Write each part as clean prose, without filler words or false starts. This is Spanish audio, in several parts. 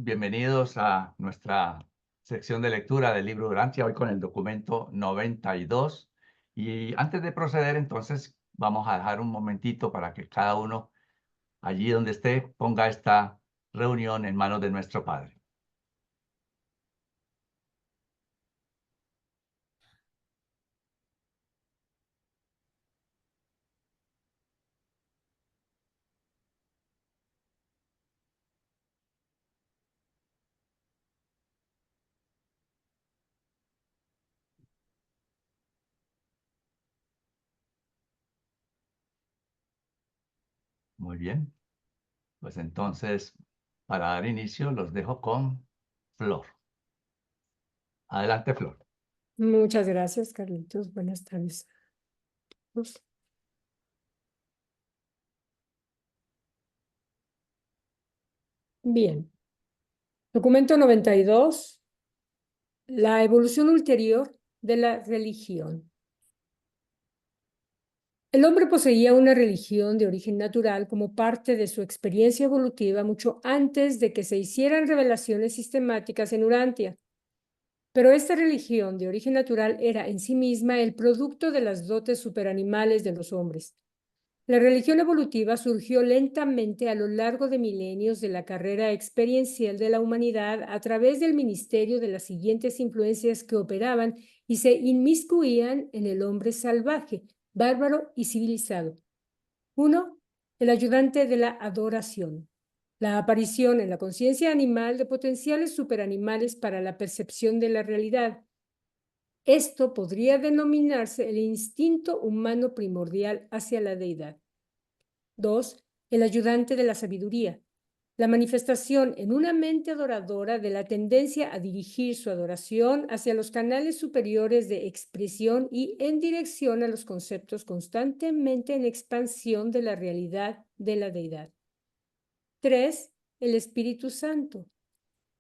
Bienvenidos a nuestra sección de lectura del libro Urantia, hoy con el documento 92. Y antes de proceder, entonces, vamos a dejar un momentito para que cada uno, allí donde esté, ponga esta reunión en manos de nuestro Padre. Muy bien. Pues entonces, para dar inicio, los dejo con Flor. Adelante, Flor. Muchas gracias, Carlitos. Buenas tardes. Bien. Documento 92. La evolución ulterior de la religión. El hombre poseía una religión de origen natural como parte de su experiencia evolutiva mucho antes de que se hicieran revelaciones sistemáticas en Urantia. Pero esta religión de origen natural era en sí misma el producto de las dotes superanimales de los hombres. La religión evolutiva surgió lentamente a lo largo de milenios de la carrera experiencial de la humanidad a través del ministerio de las siguientes influencias que operaban y se inmiscuían en el hombre salvaje, bárbaro y civilizado. 1. El ayudante de la adoración. La aparición en la conciencia animal de potenciales superanimales para la percepción de la realidad. Esto podría denominarse el instinto humano primordial hacia la deidad. 2. El ayudante de la sabiduría. La manifestación en una mente adoradora de la tendencia a dirigir su adoración hacia los canales superiores de expresión y en dirección a los conceptos constantemente en expansión de la realidad de la deidad. 3. El Espíritu Santo.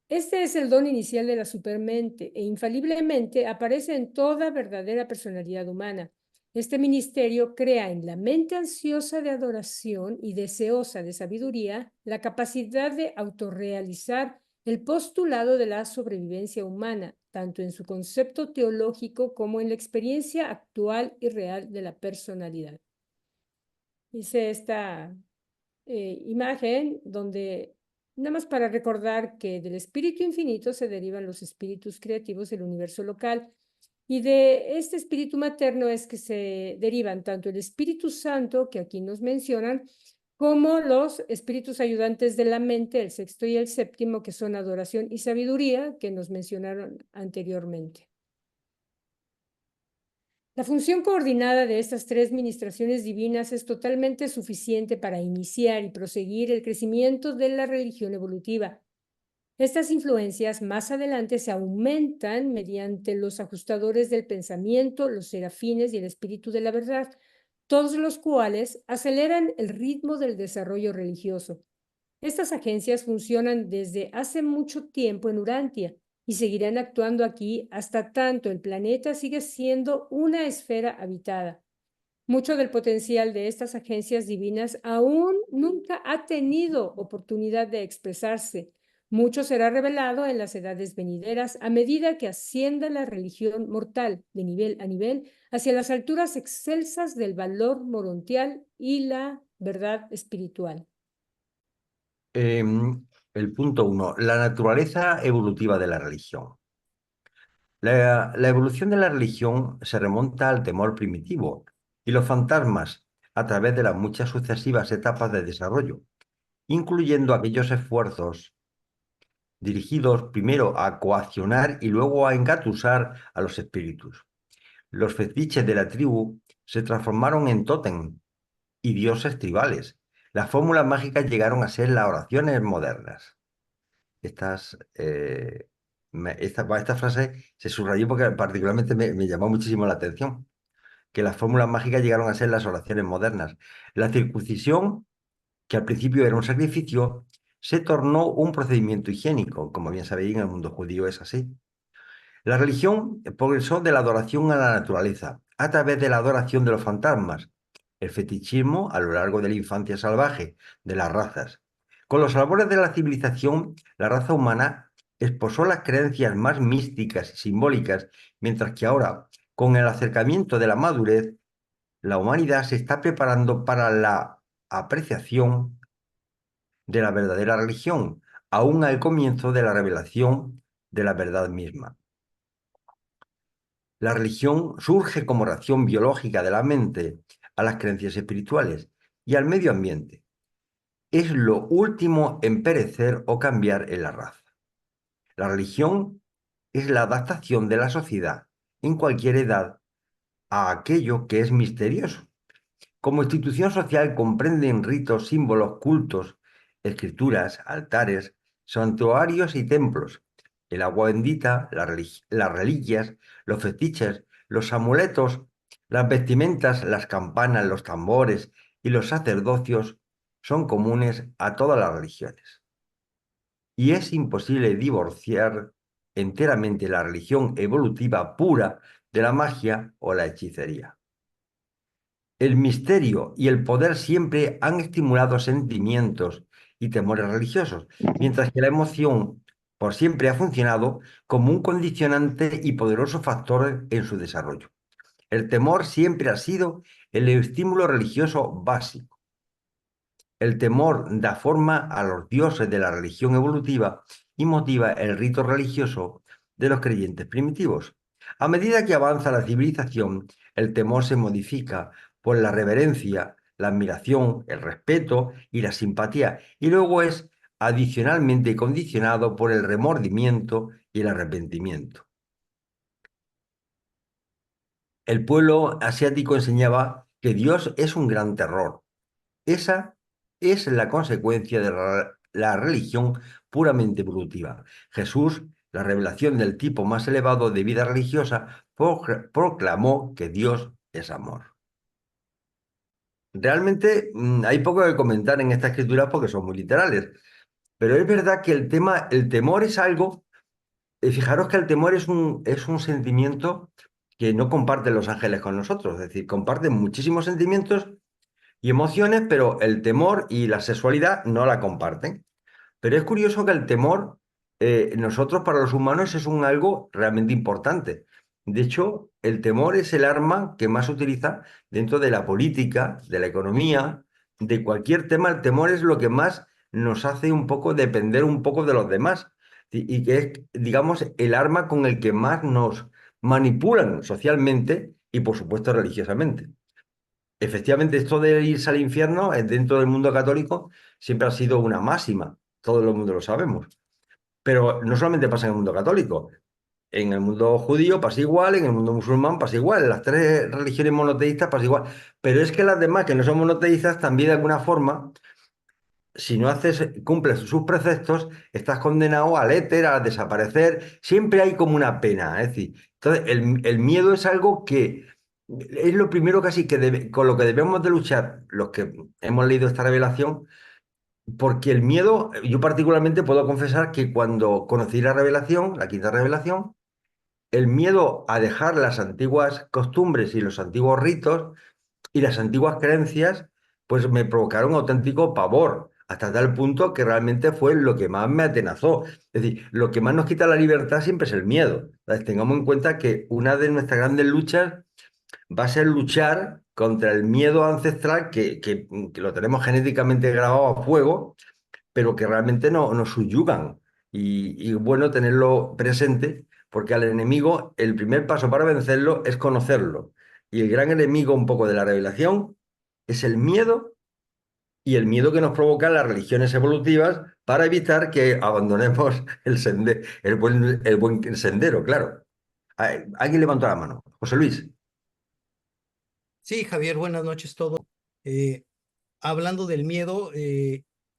Este es el don inicial de la supermente e infaliblemente aparece en toda verdadera personalidad humana. Este ministerio crea en la mente ansiosa de adoración y deseosa de sabiduría la capacidad de autorrealizar el postulado de la sobrevivencia humana, tanto en su concepto teológico como en la experiencia actual y real de la personalidad. Hice esta imagen donde, nada más para recordar que del espíritu infinito se derivan los espíritus creativos del universo local. Y de este espíritu materno es que se derivan tanto el Espíritu Santo, que aquí nos mencionan, como los espíritus ayudantes de la mente, el sexto y el séptimo, que son adoración y sabiduría, que nos mencionaron anteriormente. La función coordinada de estas tres ministraciones divinas es totalmente suficiente para iniciar y proseguir el crecimiento de la religión evolutiva. Estas influencias más adelante se aumentan mediante los ajustadores del pensamiento, los serafines y el espíritu de la verdad, todos los cuales aceleran el ritmo del desarrollo religioso. Estas agencias funcionan desde hace mucho tiempo en Urantia y seguirán actuando aquí hasta tanto el planeta sigue siendo una esfera habitada. Mucho del potencial de estas agencias divinas aún nunca ha tenido oportunidad de expresarse. Mucho será revelado en las edades venideras a medida que ascienda la religión mortal de nivel a nivel hacia las alturas excelsas del valor morontial y la verdad espiritual. El punto 1, la naturaleza evolutiva de la religión. La evolución de la religión se remonta al temor primitivo y los fantasmas a través de las muchas sucesivas etapas de desarrollo, incluyendo aquellos esfuerzos dirigidos primero a coaccionar y luego a engatusar a los espíritus. Los fetiches de la tribu se transformaron en tótem y dioses tribales. Las fórmulas mágicas llegaron a ser las oraciones modernas. Esta frase se subrayó porque particularmente me llamó muchísimo la atención, que las fórmulas mágicas llegaron a ser las oraciones modernas. La circuncisión, que al principio era un sacrificio, se tornó un procedimiento higiénico, como bien sabéis, en el mundo judío es así. La religión progresó de la adoración a la naturaleza, a través de la adoración de los fantasmas, el fetichismo a lo largo de la infancia salvaje de las razas, Con los albores de la civilización, la raza humana esposó las creencias más místicas y simbólicas, mientras que ahora, con el acercamiento de la madurez, la humanidad se está preparando para la apreciación de la verdadera religión, aún al comienzo de la revelación de la verdad misma. La religión surge como reacción biológica de la mente a las creencias espirituales y al medio ambiente. Es lo último en perecer o cambiar en la raza. La religión es la adaptación de la sociedad en cualquier edad a aquello que es misterioso. Como institución social comprenden ritos, símbolos, cultos, escrituras, altares, santuarios y templos, el agua bendita, las reliquias, los fetiches, los amuletos, las vestimentas, las campanas, los tambores y los sacerdocios son comunes a todas las religiones. Y es imposible divorciar enteramente la religión evolutiva pura de la magia o la hechicería. El misterio y el poder siempre han estimulado sentimientos y temores religiosos, mientras que la emoción por siempre ha funcionado como un condicionante y poderoso factor en su desarrollo. El temor siempre ha sido el estímulo religioso básico. El temor da forma a los dioses de la religión evolutiva y motiva el rito religioso de los creyentes primitivos. A medida que avanza la civilización, el temor se modifica por la reverencia, la admiración, el respeto y la simpatía, y luego es adicionalmente condicionado por el remordimiento y el arrepentimiento. El pueblo asiático enseñaba que Dios es un gran terror. Esa es la consecuencia de la religión puramente evolutiva. Jesús, la revelación del tipo más elevado de vida religiosa, proclamó que Dios es amor. Realmente hay poco que comentar en estas escrituras porque son muy literales, pero es verdad que el temor es algo, fijaros que el temor es un sentimiento que no comparten los ángeles con nosotros, es decir, comparten muchísimos sentimientos y emociones, pero el temor y la sexualidad no la comparten. Pero es curioso que el temor, nosotros para los humanos es un algo realmente importante. De hecho, el temor es el arma que más se utiliza dentro de la política, de la economía, de cualquier tema. El temor es lo que más nos hace un poco depender un poco de los demás y que es, digamos, el arma con el que más nos manipulan socialmente y, por supuesto, religiosamente. Efectivamente, esto de irse al infierno dentro del mundo católico siempre ha sido una máxima, todo el mundo lo sabemos. Pero no solamente pasa en el mundo católico, en el mundo judío pasa igual, en el mundo musulmán pasa igual, en las tres religiones monoteístas pasa igual. Pero es que las demás que no son monoteístas también de alguna forma, si no cumples sus preceptos, estás condenado al éter, a desaparecer. Siempre hay como una pena. Es decir, entonces el miedo es algo que es lo primero casi con lo que debemos de luchar los que hemos leído esta revelación, porque el miedo, yo particularmente puedo confesar que cuando conocí la revelación, la quinta revelación, el miedo a dejar las antiguas costumbres y los antiguos ritos y las antiguas creencias, pues me provocaron auténtico pavor, hasta tal punto que realmente fue lo que más me atenazó. Es decir, lo que más nos quita la libertad siempre es el miedo. ¿Sabes? Tengamos en cuenta que una de nuestras grandes luchas va a ser luchar contra el miedo ancestral que lo tenemos genéticamente grabado a fuego, pero que realmente no, nos subyugan. Y bueno tenerlo presente, porque al enemigo el primer paso para vencerlo es conocerlo. Y el gran enemigo un poco de la revelación es el miedo y el miedo que nos provocan las religiones evolutivas para evitar que abandonemos el buen sendero, claro. Alguien levantó la mano. José Luis. Sí, Javier, buenas noches todos. Eh, Hablando del miedo,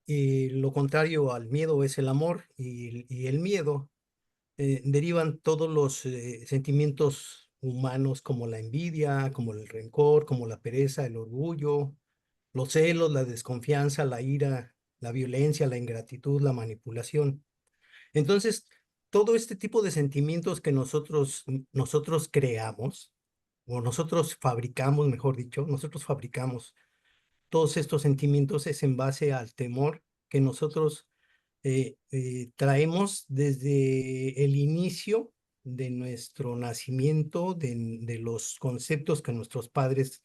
lo contrario al miedo es el amor y el miedo derivan todos los sentimientos humanos como la envidia, como el rencor, como la pereza, el orgullo, los celos, la desconfianza, la ira, la violencia, la ingratitud, la manipulación. Entonces, todo este tipo de sentimientos que nosotros creamos, o nosotros fabricamos, mejor dicho, nosotros fabricamos todos estos sentimientos es en base al temor que nosotros traemos desde el inicio de nuestro nacimiento, de los conceptos que nuestros padres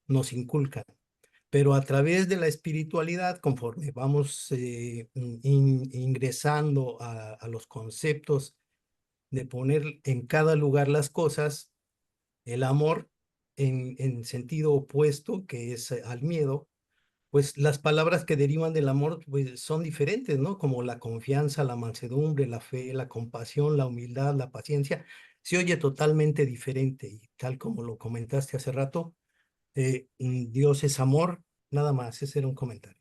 nos inculcan. Pero a través de la espiritualidad, conforme vamos ingresando a los conceptos de poner en cada lugar las cosas, el amor en sentido opuesto, que es al miedo, pues las palabras que derivan del amor pues, son diferentes, ¿no? Como la confianza, la mansedumbre, la fe, la compasión, la humildad, la paciencia. Se oye totalmente diferente y tal como lo comentaste hace rato, Dios es amor, nada más, ese era un comentario.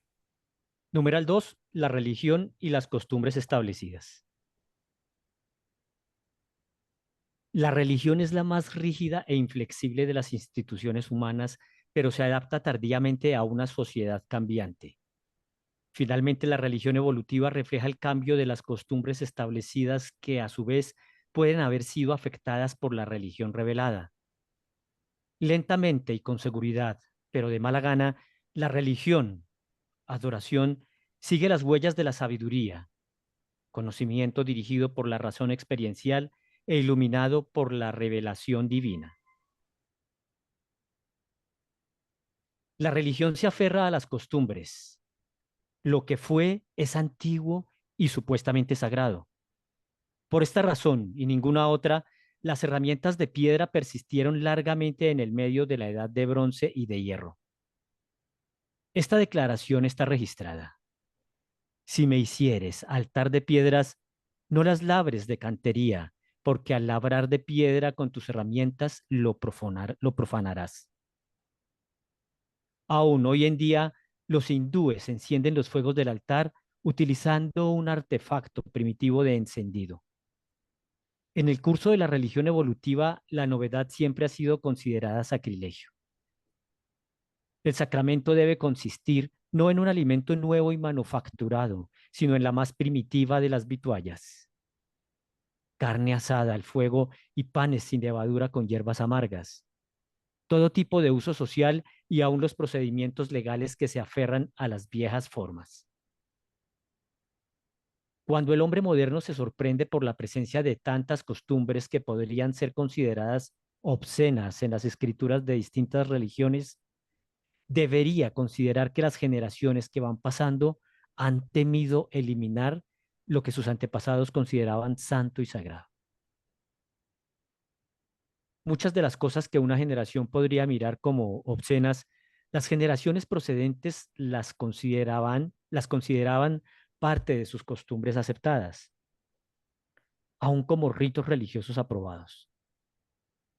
Numeral 2, la religión y las costumbres establecidas. La religión es la más rígida e inflexible de las instituciones humanas, pero se adapta tardíamente a una sociedad cambiante. Finalmente, la religión evolutiva refleja el cambio de las costumbres establecidas que, a su vez, pueden haber sido afectadas por la religión revelada. Lentamente y con seguridad, pero de mala gana, la religión, adoración, sigue las huellas de la sabiduría, conocimiento dirigido por la razón experiencial e iluminado por la revelación divina. La religión se aferra a las costumbres. Lo que fue es antiguo y supuestamente sagrado. Por esta razón y ninguna otra, las herramientas de piedra persistieron largamente en el medio de la edad de bronce y de hierro. Esta declaración está registrada. Si me hicieres altar de piedras, no las labres de cantería, porque al labrar de piedra con tus herramientas lo profanarás. Aún hoy en día, los hindúes encienden los fuegos del altar utilizando un artefacto primitivo de encendido. En el curso de la religión evolutiva, la novedad siempre ha sido considerada sacrilegio. El sacramento debe consistir no en un alimento nuevo y manufacturado, sino en la más primitiva de las vituallas. Carne asada al fuego y panes sin levadura con hierbas amargas. Todo tipo de uso social y aún los procedimientos legales que se aferran a las viejas formas. Cuando el hombre moderno se sorprende por la presencia de tantas costumbres que podrían ser consideradas obscenas en las escrituras de distintas religiones, debería considerar que las generaciones que van pasando han temido eliminar lo que sus antepasados consideraban santo y sagrado. Muchas de las cosas que una generación podría mirar como obscenas, las generaciones procedentes las consideraban parte de sus costumbres aceptadas, aun como ritos religiosos aprobados.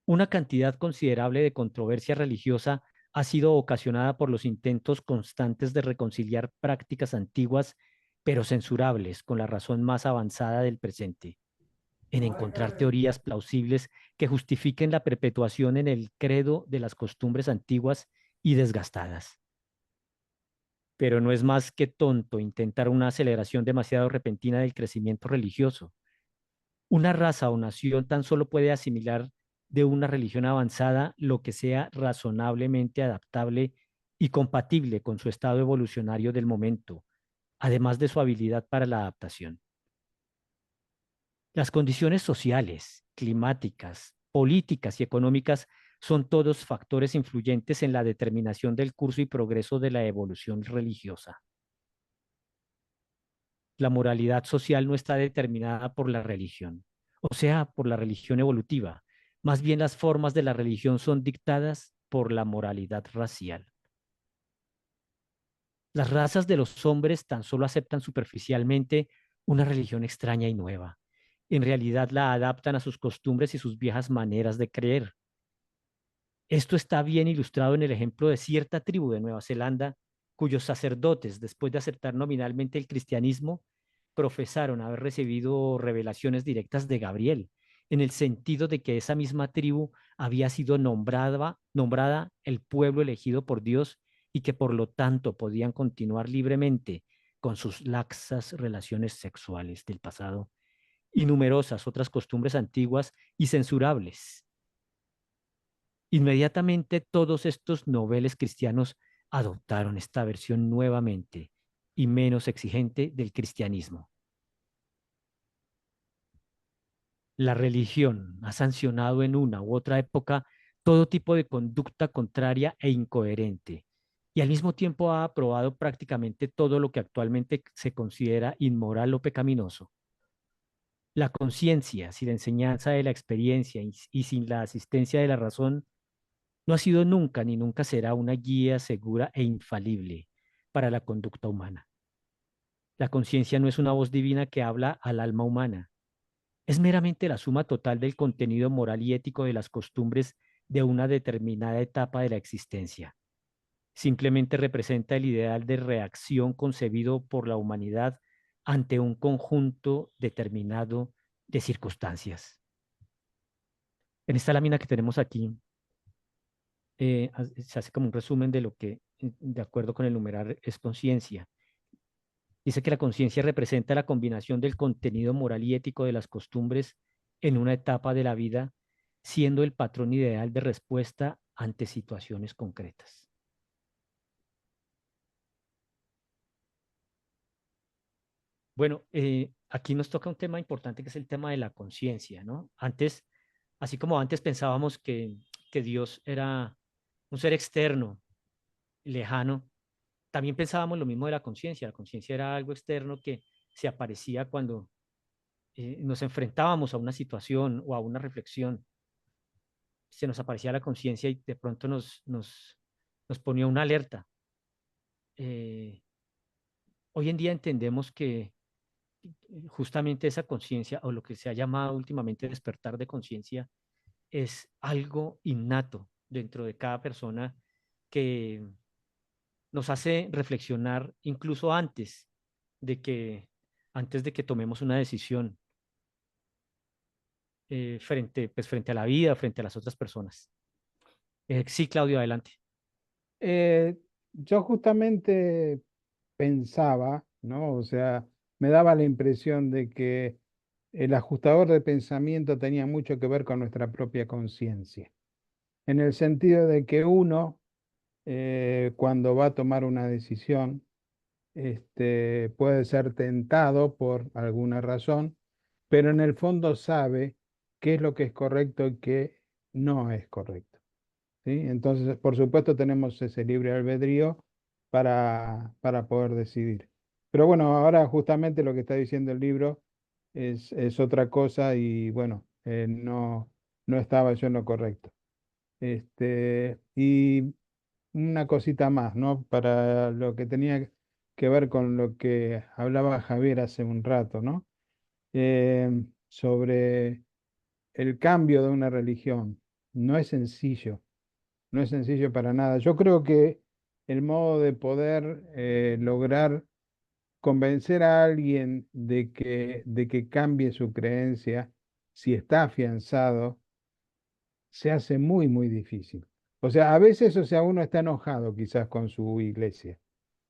Una cantidad considerable de controversia religiosa ha sido ocasionada por los intentos constantes de reconciliar prácticas antiguas pero censurables con la razón más avanzada del presente, en encontrar teorías plausibles que justifiquen la perpetuación en el credo de las costumbres antiguas y desgastadas. Pero no es más que tonto intentar una aceleración demasiado repentina del crecimiento religioso. Una raza o nación tan solo puede asimilar de una religión avanzada lo que sea razonablemente adaptable y compatible con su estado evolucionario del momento, además de su habilidad para la adaptación. Las condiciones sociales, climáticas, políticas y económicas son todos factores influyentes en la determinación del curso y progreso de la evolución religiosa. La moralidad social no está determinada por la religión, o sea, por la religión evolutiva. Más bien las formas de la religión son dictadas por la moralidad racial. Las razas de los hombres tan solo aceptan superficialmente una religión extraña y nueva. En realidad la adaptan a sus costumbres y sus viejas maneras de creer. Esto está bien ilustrado en el ejemplo de cierta tribu de Nueva Zelanda, cuyos sacerdotes, después de aceptar nominalmente el cristianismo, profesaron haber recibido revelaciones directas de Gabriel, en el sentido de que esa misma tribu había sido nombrada el pueblo elegido por Dios y que por lo tanto podían continuar libremente con sus laxas relaciones sexuales del pasado y numerosas otras costumbres antiguas y censurables. Inmediatamente todos estos noveles cristianos adoptaron esta versión nuevamente y menos exigente del cristianismo. La religión ha sancionado en una u otra época todo tipo de conducta contraria e incoherente, y al mismo tiempo ha aprobado prácticamente todo lo que actualmente se considera inmoral o pecaminoso. La conciencia, sin la enseñanza de la experiencia y sin la asistencia de la razón, no ha sido nunca ni nunca será una guía segura e infalible para la conducta humana. La conciencia no es una voz divina que habla al alma humana. Es meramente la suma total del contenido moral y ético de las costumbres de una determinada etapa de la existencia. Simplemente representa el ideal de reacción concebido por la humanidad ante un conjunto determinado de circunstancias. En esta lámina que tenemos aquí, se hace como un resumen de lo que, de acuerdo con el numeral, es conciencia. Dice que la conciencia representa la combinación del contenido moral y ético de las costumbres en una etapa de la vida, siendo el patrón ideal de respuesta ante situaciones concretas. Bueno, aquí nos toca un tema importante que es el tema de la conciencia, ¿no? Antes, así como antes pensábamos que Dios era un ser externo, lejano, también pensábamos lo mismo de la conciencia. La conciencia era algo externo que se aparecía cuando nos enfrentábamos a una situación o a una reflexión. Se nos aparecía la conciencia y de pronto nos ponía una alerta. Hoy en día entendemos que justamente esa conciencia, o lo que se ha llamado últimamente despertar de conciencia, es algo innato dentro de cada persona que nos hace reflexionar incluso antes de que tomemos una decisión frente a la vida, frente a las otras personas. Sí, Claudio, adelante. Eh, yo justamente pensaba, ¿no? O sea, me daba la impresión de que el ajustador de pensamiento tenía mucho que ver con nuestra propia conciencia, en el sentido de que uno, cuando va a tomar una decisión, puede ser tentado por alguna razón, pero en el fondo sabe qué es lo que es correcto y qué no es correcto. ¿Sí? Entonces, por supuesto, tenemos ese libre albedrío para poder decidir. Pero bueno, ahora justamente lo que está diciendo el libro es otra cosa y bueno, no estaba yo en lo correcto. Y una cosita más, ¿no? Para lo que tenía que ver con lo que hablaba Javier hace un rato, ¿no? Sobre el cambio de una religión. No es sencillo. No es sencillo para nada. Yo creo que el modo de poder lograr convencer a alguien de que cambie su creencia, si está afianzado, se hace muy, muy difícil. O sea, a veces, o sea, uno está enojado quizás con su iglesia.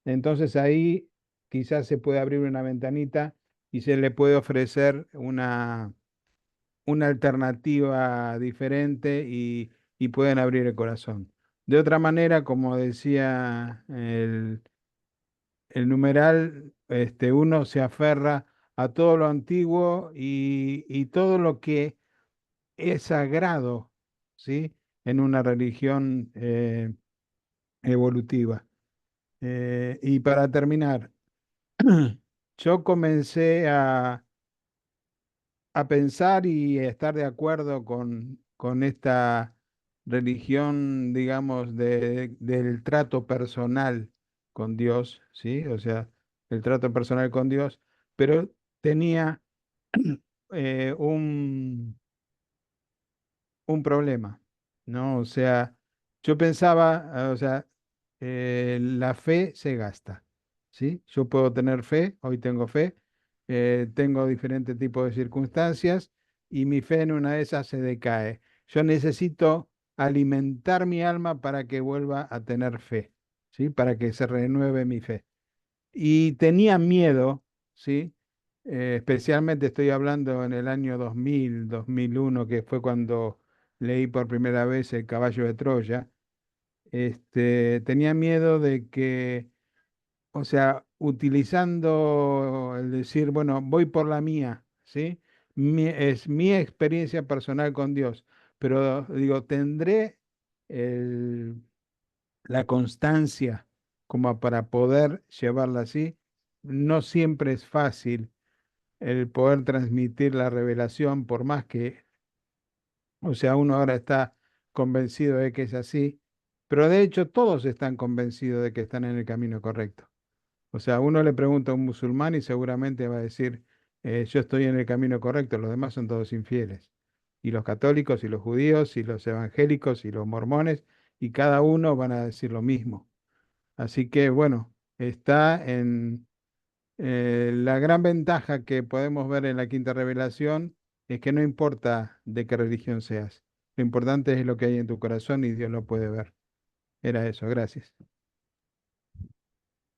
Entonces ahí quizás se puede abrir una ventanita y se le puede ofrecer una alternativa diferente y pueden abrir el corazón. De otra manera, como decía el numeral, uno se aferra a todo lo antiguo y todo lo que es sagrado, ¿sí? En una religión evolutiva. Y para terminar, yo comencé a pensar y estar de acuerdo con esta religión, digamos, del trato personal con Dios, ¿sí? O sea, el trato personal con Dios, pero tenía eh, un, un problema, ¿no? O sea, yo pensaba, o sea, la fe se gasta, ¿sí? Yo puedo tener fe, hoy tengo fe, tengo diferentes tipos de circunstancias y mi fe en una de esas se decae. Yo necesito alimentar mi alma para que vuelva a tener fe, ¿sí? Para que se renueve mi fe. Y tenía miedo, ¿sí? Especialmente estoy hablando en el año 2000, 2001, que fue cuando leí por primera vez El caballo de Troya. Tenía miedo de que, o sea, utilizando el decir, bueno, voy por la mía, ¿sí? Es mi experiencia personal con Dios, pero digo, tendré la constancia como para poder llevarla así. No siempre es fácil el poder transmitir la revelación, por más que, o sea, uno ahora está convencido de que es así, pero de hecho todos están convencidos de que están en el camino correcto. O sea, uno le pregunta a un musulmán y seguramente va a decir, yo estoy en el camino correcto, los demás son todos infieles. Y los católicos y los judíos y los evangélicos y los mormones, y cada uno van a decir lo mismo. Así que bueno, está en la gran ventaja que podemos ver en la quinta revelación es que no importa de qué religión seas, lo importante es lo que hay en tu corazón y Dios lo puede ver. Era eso, gracias.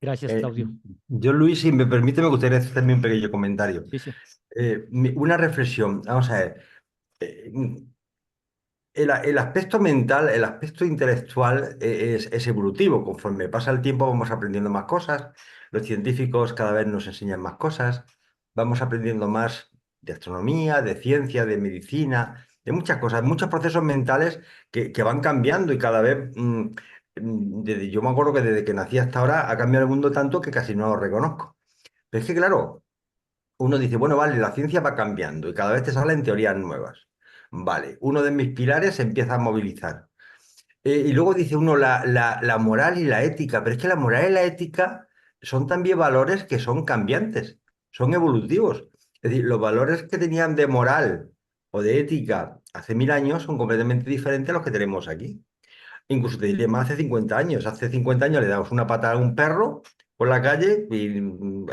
Gracias, Eh, Claudio. yo, Luis, si me permite, me gustaría hacer también un pequeño comentario. Sí, sí. Una reflexión. Vamos a ver. Eh, el aspecto mental, el aspecto intelectual es evolutivo. Conforme pasa el tiempo vamos aprendiendo más cosas. Los científicos cada vez nos enseñan más cosas. Vamos aprendiendo más de astronomía, de ciencia, de medicina, de muchas cosas, muchos procesos mentales que van cambiando y cada vez, yo me acuerdo que desde que nací hasta ahora ha cambiado el mundo tanto que casi no lo reconozco. Pero es que, claro, uno dice, bueno, vale, la ciencia va cambiando y cada vez te salen teorías nuevas. Vale, uno de mis pilares se empieza a movilizar. Y luego dice uno la moral y la ética, pero es que la moral y la ética son también valores que son cambiantes, son evolutivos. Es decir, los valores que tenían de moral o de ética hace 1000 años son completamente diferentes a los que tenemos aquí. Incluso te diré más, hace 50 años. Hace 50 años le damos una patada a un perro por la calle y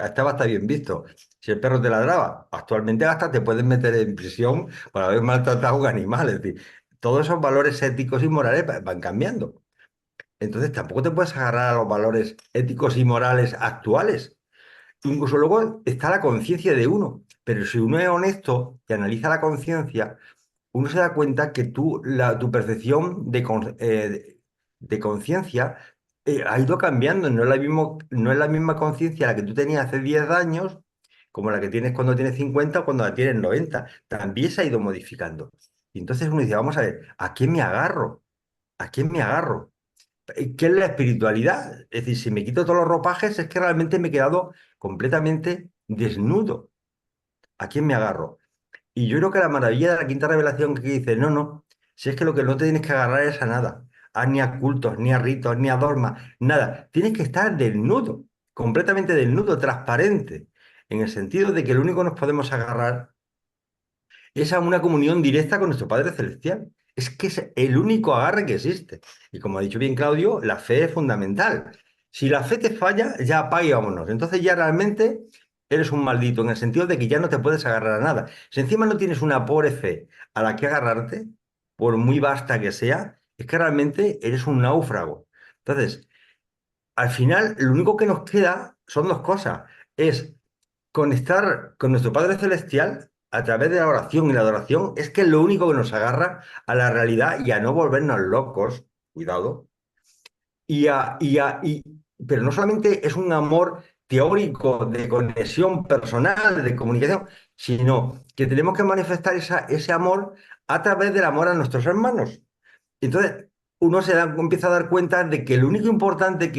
estaba hasta bien visto. Si el perro te ladraba, actualmente hasta te pueden meter en prisión por haber maltratado a un animal. Es decir, todos esos valores éticos y morales van cambiando. Entonces tampoco te puedes agarrar a los valores éticos y morales actuales. Incluso luego está la conciencia de uno. Pero si uno es honesto y analiza la conciencia, uno se da cuenta que tu percepción de conciencia ha ido cambiando. No es la misma conciencia la que tú tenías hace 10 años como la que tienes cuando tienes 50 o cuando la tienes 90. También se ha ido modificando. Y entonces uno dice, vamos a ver, ¿a quién me agarro? ¿A quién me agarro? ¿Qué es la espiritualidad? Es decir, si me quito todos los ropajes es que realmente me he quedado completamente desnudo. ¿A quién me agarro? Y yo creo que la maravilla de la quinta revelación que dice, no, no, si es que lo que no te tienes que agarrar es a nada, ni a cultos, ni a ritos, ni a dogmas, nada. Tienes que estar desnudo, completamente desnudo, transparente, en el sentido de que lo único que nos podemos agarrar es a una comunión directa con nuestro Padre Celestial. Es que es el único agarre que existe. Y como ha dicho bien Claudio, la fe es fundamental. Si la fe te falla, ya apaga y vámonos. Entonces ya realmente eres un maldito, en el sentido de que ya no te puedes agarrar a nada. Si encima no tienes una pobre fe a la que agarrarte, por muy vasta que sea, es que realmente eres un náufrago. Entonces, al final, lo único que nos queda son dos cosas. Es conectar con nuestro Padre Celestial a través de la oración y la adoración es que es lo único que nos agarra a la realidad y a no volvernos locos, cuidado, pero no solamente es un amor teórico de conexión personal, de comunicación, sino que tenemos que manifestar ese amor a través del amor a nuestros hermanos. Entonces, uno empieza a dar cuenta de que lo único importante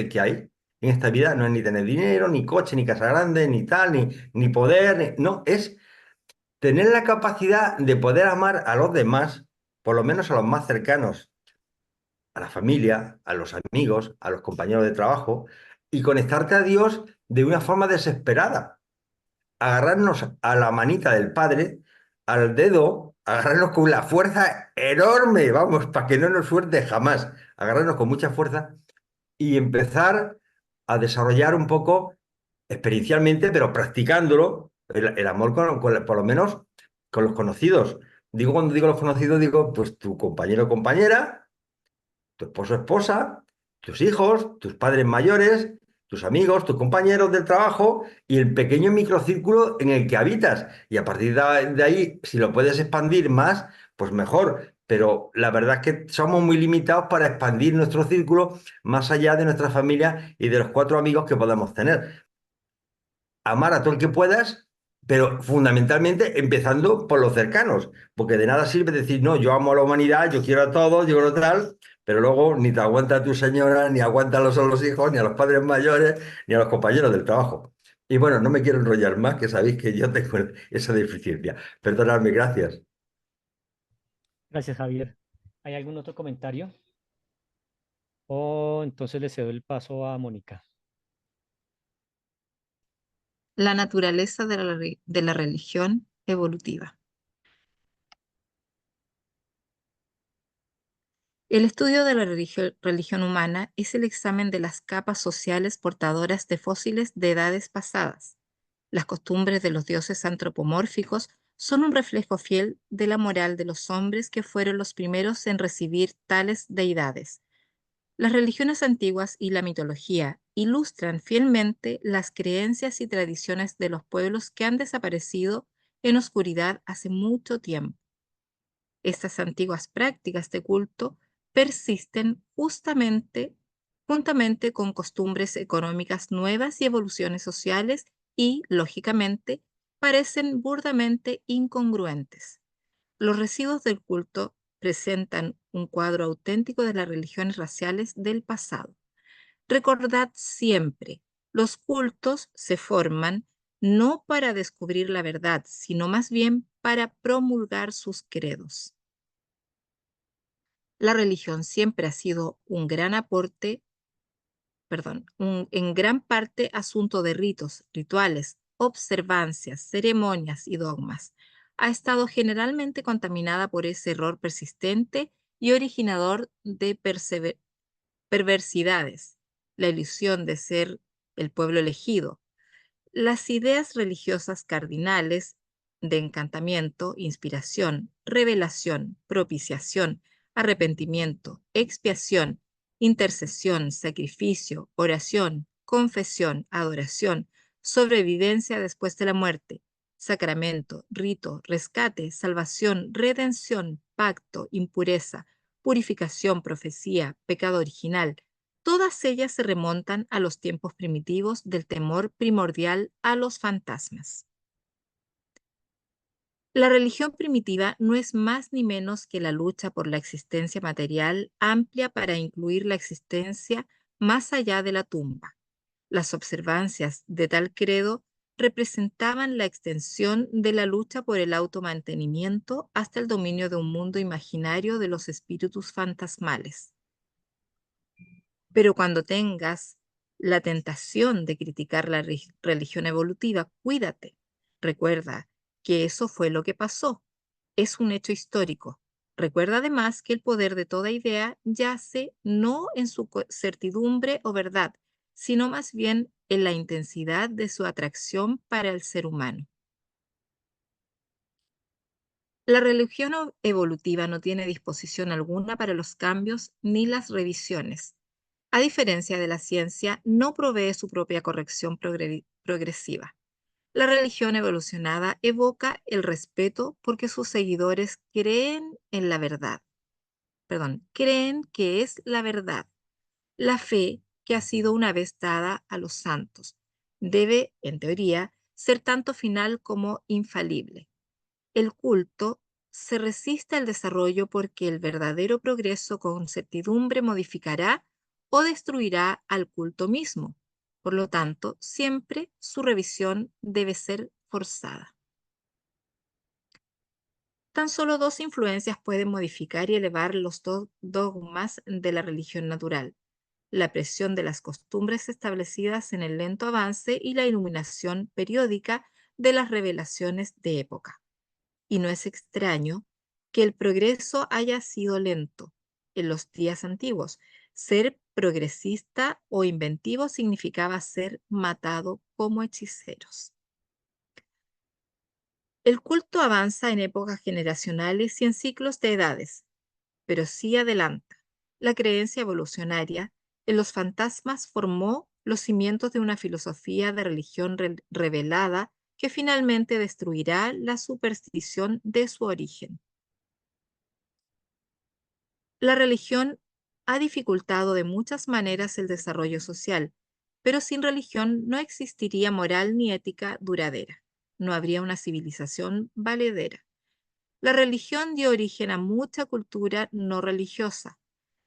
que hay en esta vida no es ni tener dinero, ni coche, ni casa grande, ni tal, ni poder, no, es tener la capacidad de poder amar a los demás, por lo menos a los más cercanos, a la familia, a los amigos, a los compañeros de trabajo, y conectarte a Dios de una forma desesperada. Agarrarnos a la manita del Padre, al dedo, agarrarnos con la fuerza enorme, vamos, para que no nos suelte jamás, agarrarnos con mucha fuerza y empezar a desarrollar un poco experiencialmente, pero practicándolo, el amor por lo menos con los conocidos. Cuando digo los conocidos, digo pues tu compañero o compañera, tu esposo o esposa, tus hijos, tus padres mayores, tus amigos, tus compañeros del trabajo y el pequeño microcírculo en el que habitas. Y a partir de ahí, si lo puedes expandir más, pues mejor. pero la verdad es que somos muy limitados para expandir nuestro círculo más allá de nuestra familia y de los 4 amigos que podemos tener. Amar a todo el que puedas, pero fundamentalmente empezando por los cercanos, porque de nada sirve decir, no, yo amo a la humanidad, yo quiero a todos, yo quiero tal, pero luego ni te aguanta a tu señora, ni aguanta a los hijos, ni a los padres mayores, ni a los compañeros del trabajo. Y bueno, no me quiero enrollar más, que sabéis que yo tengo esa deficiencia. Perdonadme, gracias. Gracias, Javier. ¿Hay algún otro comentario? O entonces le cedo el paso a Mónica. La naturaleza de la religión evolutiva. El estudio de la religión humana es el examen de las capas sociales portadoras de fósiles de edades pasadas. Las costumbres de los dioses antropomórficos son un reflejo fiel de la moral de los hombres que fueron los primeros en recibir tales deidades. Las religiones antiguas y la mitología ilustran fielmente las creencias y tradiciones de los pueblos que han desaparecido en oscuridad hace mucho tiempo. Estas antiguas prácticas de culto persisten juntamente con costumbres económicas nuevas y evoluciones sociales y, lógicamente, parecen burdamente incongruentes. Los residuos del culto presentan un cuadro auténtico de las religiones raciales del pasado. Recordad siempre, los cultos se forman no para descubrir la verdad, sino más bien para promulgar sus credos. La religión siempre ha sido un gran aporte, en gran parte asunto de ritos, rituales, observancias, ceremonias y dogmas. Ha estado generalmente contaminada por ese error persistente y originador de perversidades, la ilusión de ser el pueblo elegido. Las ideas religiosas cardinales de encantamiento, inspiración, revelación, propiciación, arrepentimiento, expiación, intercesión, sacrificio, oración, confesión, adoración, sobrevivencia después de la muerte, sacramento, rito, rescate, salvación, redención, pacto, impureza, purificación, profecía, pecado original. Todas ellas se remontan a los tiempos primitivos del temor primordial a los fantasmas. La religión primitiva no es más ni menos que la lucha por la existencia material amplia para incluir la existencia más allá de la tumba. Las observancias de tal credo representaban la extensión de la lucha por el automantenimiento hasta el dominio de un mundo imaginario de los espíritus fantasmales. Pero cuando tengas la tentación de criticar la religión evolutiva, cuídate. Recuerda que eso fue lo que pasó. Es un hecho histórico. Recuerda además que el poder de toda idea yace no en su certidumbre o verdad, sino más bien en la intensidad de su atracción para el ser humano. La religión evolutiva no tiene disposición alguna para los cambios ni las revisiones. A diferencia de la ciencia, no provee su propia corrección progresiva. La religión evolucionada evoca el respeto porque sus seguidores creen en la verdad. Creen que es la verdad. La fe que ha sido una vez dada a los santos debe, en teoría, ser tanto final como infalible. El culto se resiste al desarrollo porque el verdadero progreso con certidumbre modificará o destruirá al culto mismo. Por lo tanto, siempre su revisión debe ser forzada. Tan solo 2 influencias pueden modificar y elevar los dogmas de la religión natural: la presión de las costumbres establecidas en el lento avance y la iluminación periódica de las revelaciones de época. Y no es extraño que el progreso haya sido lento. En los días antiguos, ser progresista o inventivo significaba ser matado como hechiceros. El culto avanza en épocas generacionales y en ciclos de edades, pero sí adelanta. La creencia evolucionaria en los fantasmas formó los cimientos de una filosofía de religión revelada que finalmente destruirá la superstición de su origen. La religión ha dificultado de muchas maneras el desarrollo social, pero sin religión no existiría moral ni ética duradera. No habría una civilización valedera. La religión dio origen a mucha cultura no religiosa.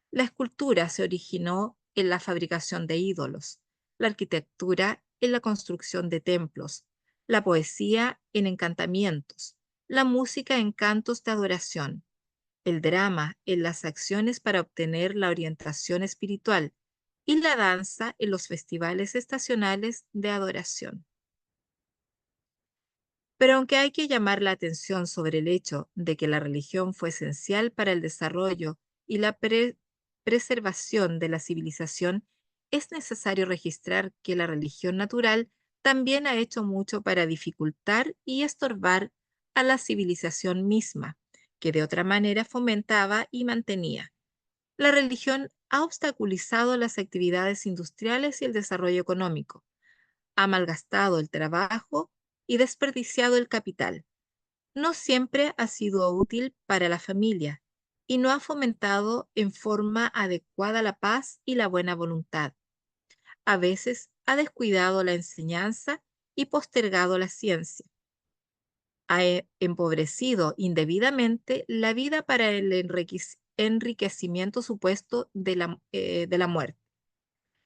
La escultura se originó en la fabricación de ídolos, la arquitectura en la construcción de templos, la poesía en encantamientos, la música en cantos de adoración, el drama en las acciones para obtener la orientación espiritual y la danza en los festivales estacionales de adoración. Pero aunque hay que llamar la atención sobre el hecho de que la religión fue esencial para el desarrollo y la preservación de la civilización, es necesario registrar que la religión natural también ha hecho mucho para dificultar y estorbar a la civilización misma, que de otra manera fomentaba y mantenía. La religión ha obstaculizado las actividades industriales y el desarrollo económico, ha malgastado el trabajo y desperdiciado el capital. No siempre ha sido útil para la familia y no ha fomentado en forma adecuada la paz y la buena voluntad. A veces ha descuidado la enseñanza y postergado la ciencia. Ha empobrecido indebidamente la vida para el enriquecimiento supuesto de la muerte.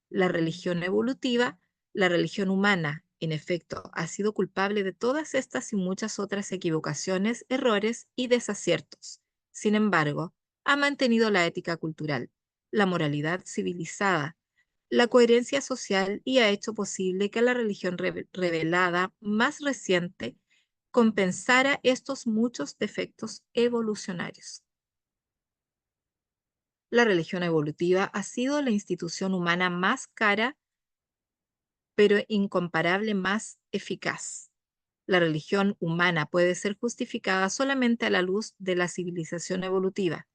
La religión evolutiva, la religión humana, en efecto, ha sido culpable de todas estas y muchas otras equivocaciones, errores y desaciertos. Sin embargo, ha mantenido la ética cultural, la moralidad civilizada, la coherencia social y ha hecho posible que la religión revelada más reciente compensara estos muchos defectos evolucionarios. La religión evolutiva ha sido la institución humana más cara, pero incomparable más eficaz. La religión humana puede ser justificada solamente a la luz de la civilización evolutiva.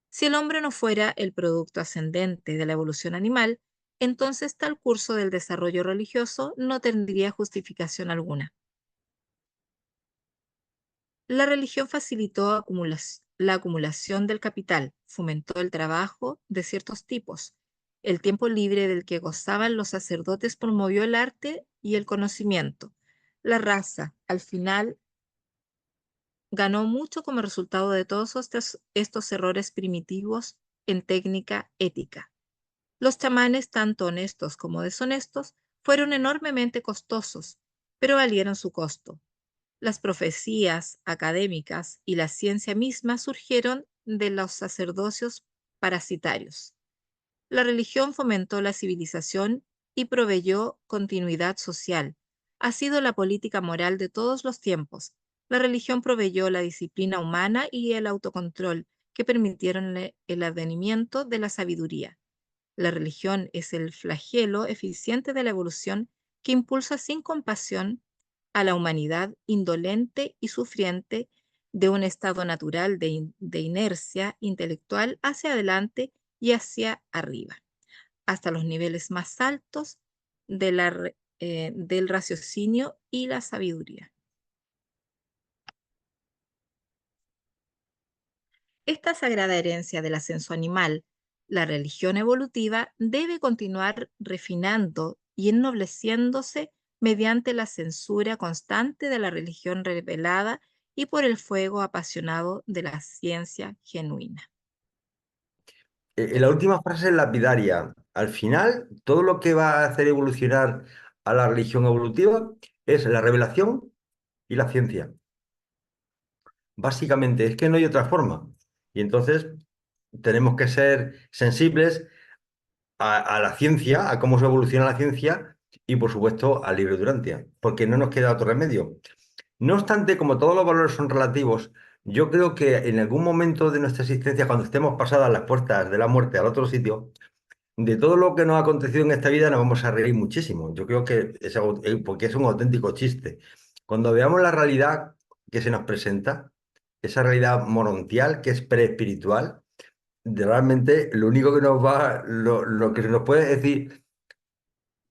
Si el hombre no fuera el producto ascendente de la evolución animal, entonces tal curso del desarrollo religioso no tendría justificación alguna. La religión facilitó la acumulación del capital, fomentó el trabajo de ciertos tipos. El tiempo libre del que gozaban los sacerdotes promovió el arte y el conocimiento. La raza, al final, ganó mucho como resultado de todos estos errores primitivos en técnica ética. Los chamanes, tanto honestos como deshonestos, fueron enormemente costosos, pero valieron su costo. Las profecías académicas y la ciencia misma surgieron de los sacerdocios parasitarios. La religión fomentó la civilización y proveyó continuidad social. Ha sido la política moral de todos los tiempos. La religión proveyó la disciplina humana y el autocontrol que permitieron el advenimiento de la sabiduría. La religión es el flagelo eficiente de la evolución que impulsa sin compasión a la humanidad indolente y sufriente de un estado natural de inercia intelectual hacia adelante y hacia arriba, hasta los niveles más altos del raciocinio y la sabiduría. Esta sagrada herencia del ascenso animal, la religión evolutiva, debe continuar refinando y ennobleciéndose mediante la censura constante de la religión revelada y por el fuego apasionado de la ciencia genuina. En la última frase lapidaria, al final, todo lo que va a hacer evolucionar a la religión evolutiva es la revelación y la ciencia. Básicamente, es que no hay otra forma. Y entonces tenemos que ser sensibles a la ciencia, a cómo se evoluciona la ciencia y, por supuesto, al libro Durantia, porque no nos queda otro remedio. No obstante, como todos los valores son relativos, yo creo que en algún momento de nuestra existencia, cuando estemos pasadas las puertas de la muerte al otro sitio, de todo lo que nos ha acontecido en esta vida nos vamos a reír muchísimo. Yo creo que es algo, porque es un auténtico chiste. Cuando veamos la realidad que se nos presenta, esa realidad morontial que es preespiritual, realmente lo único que nos va, lo que se nos puede decir,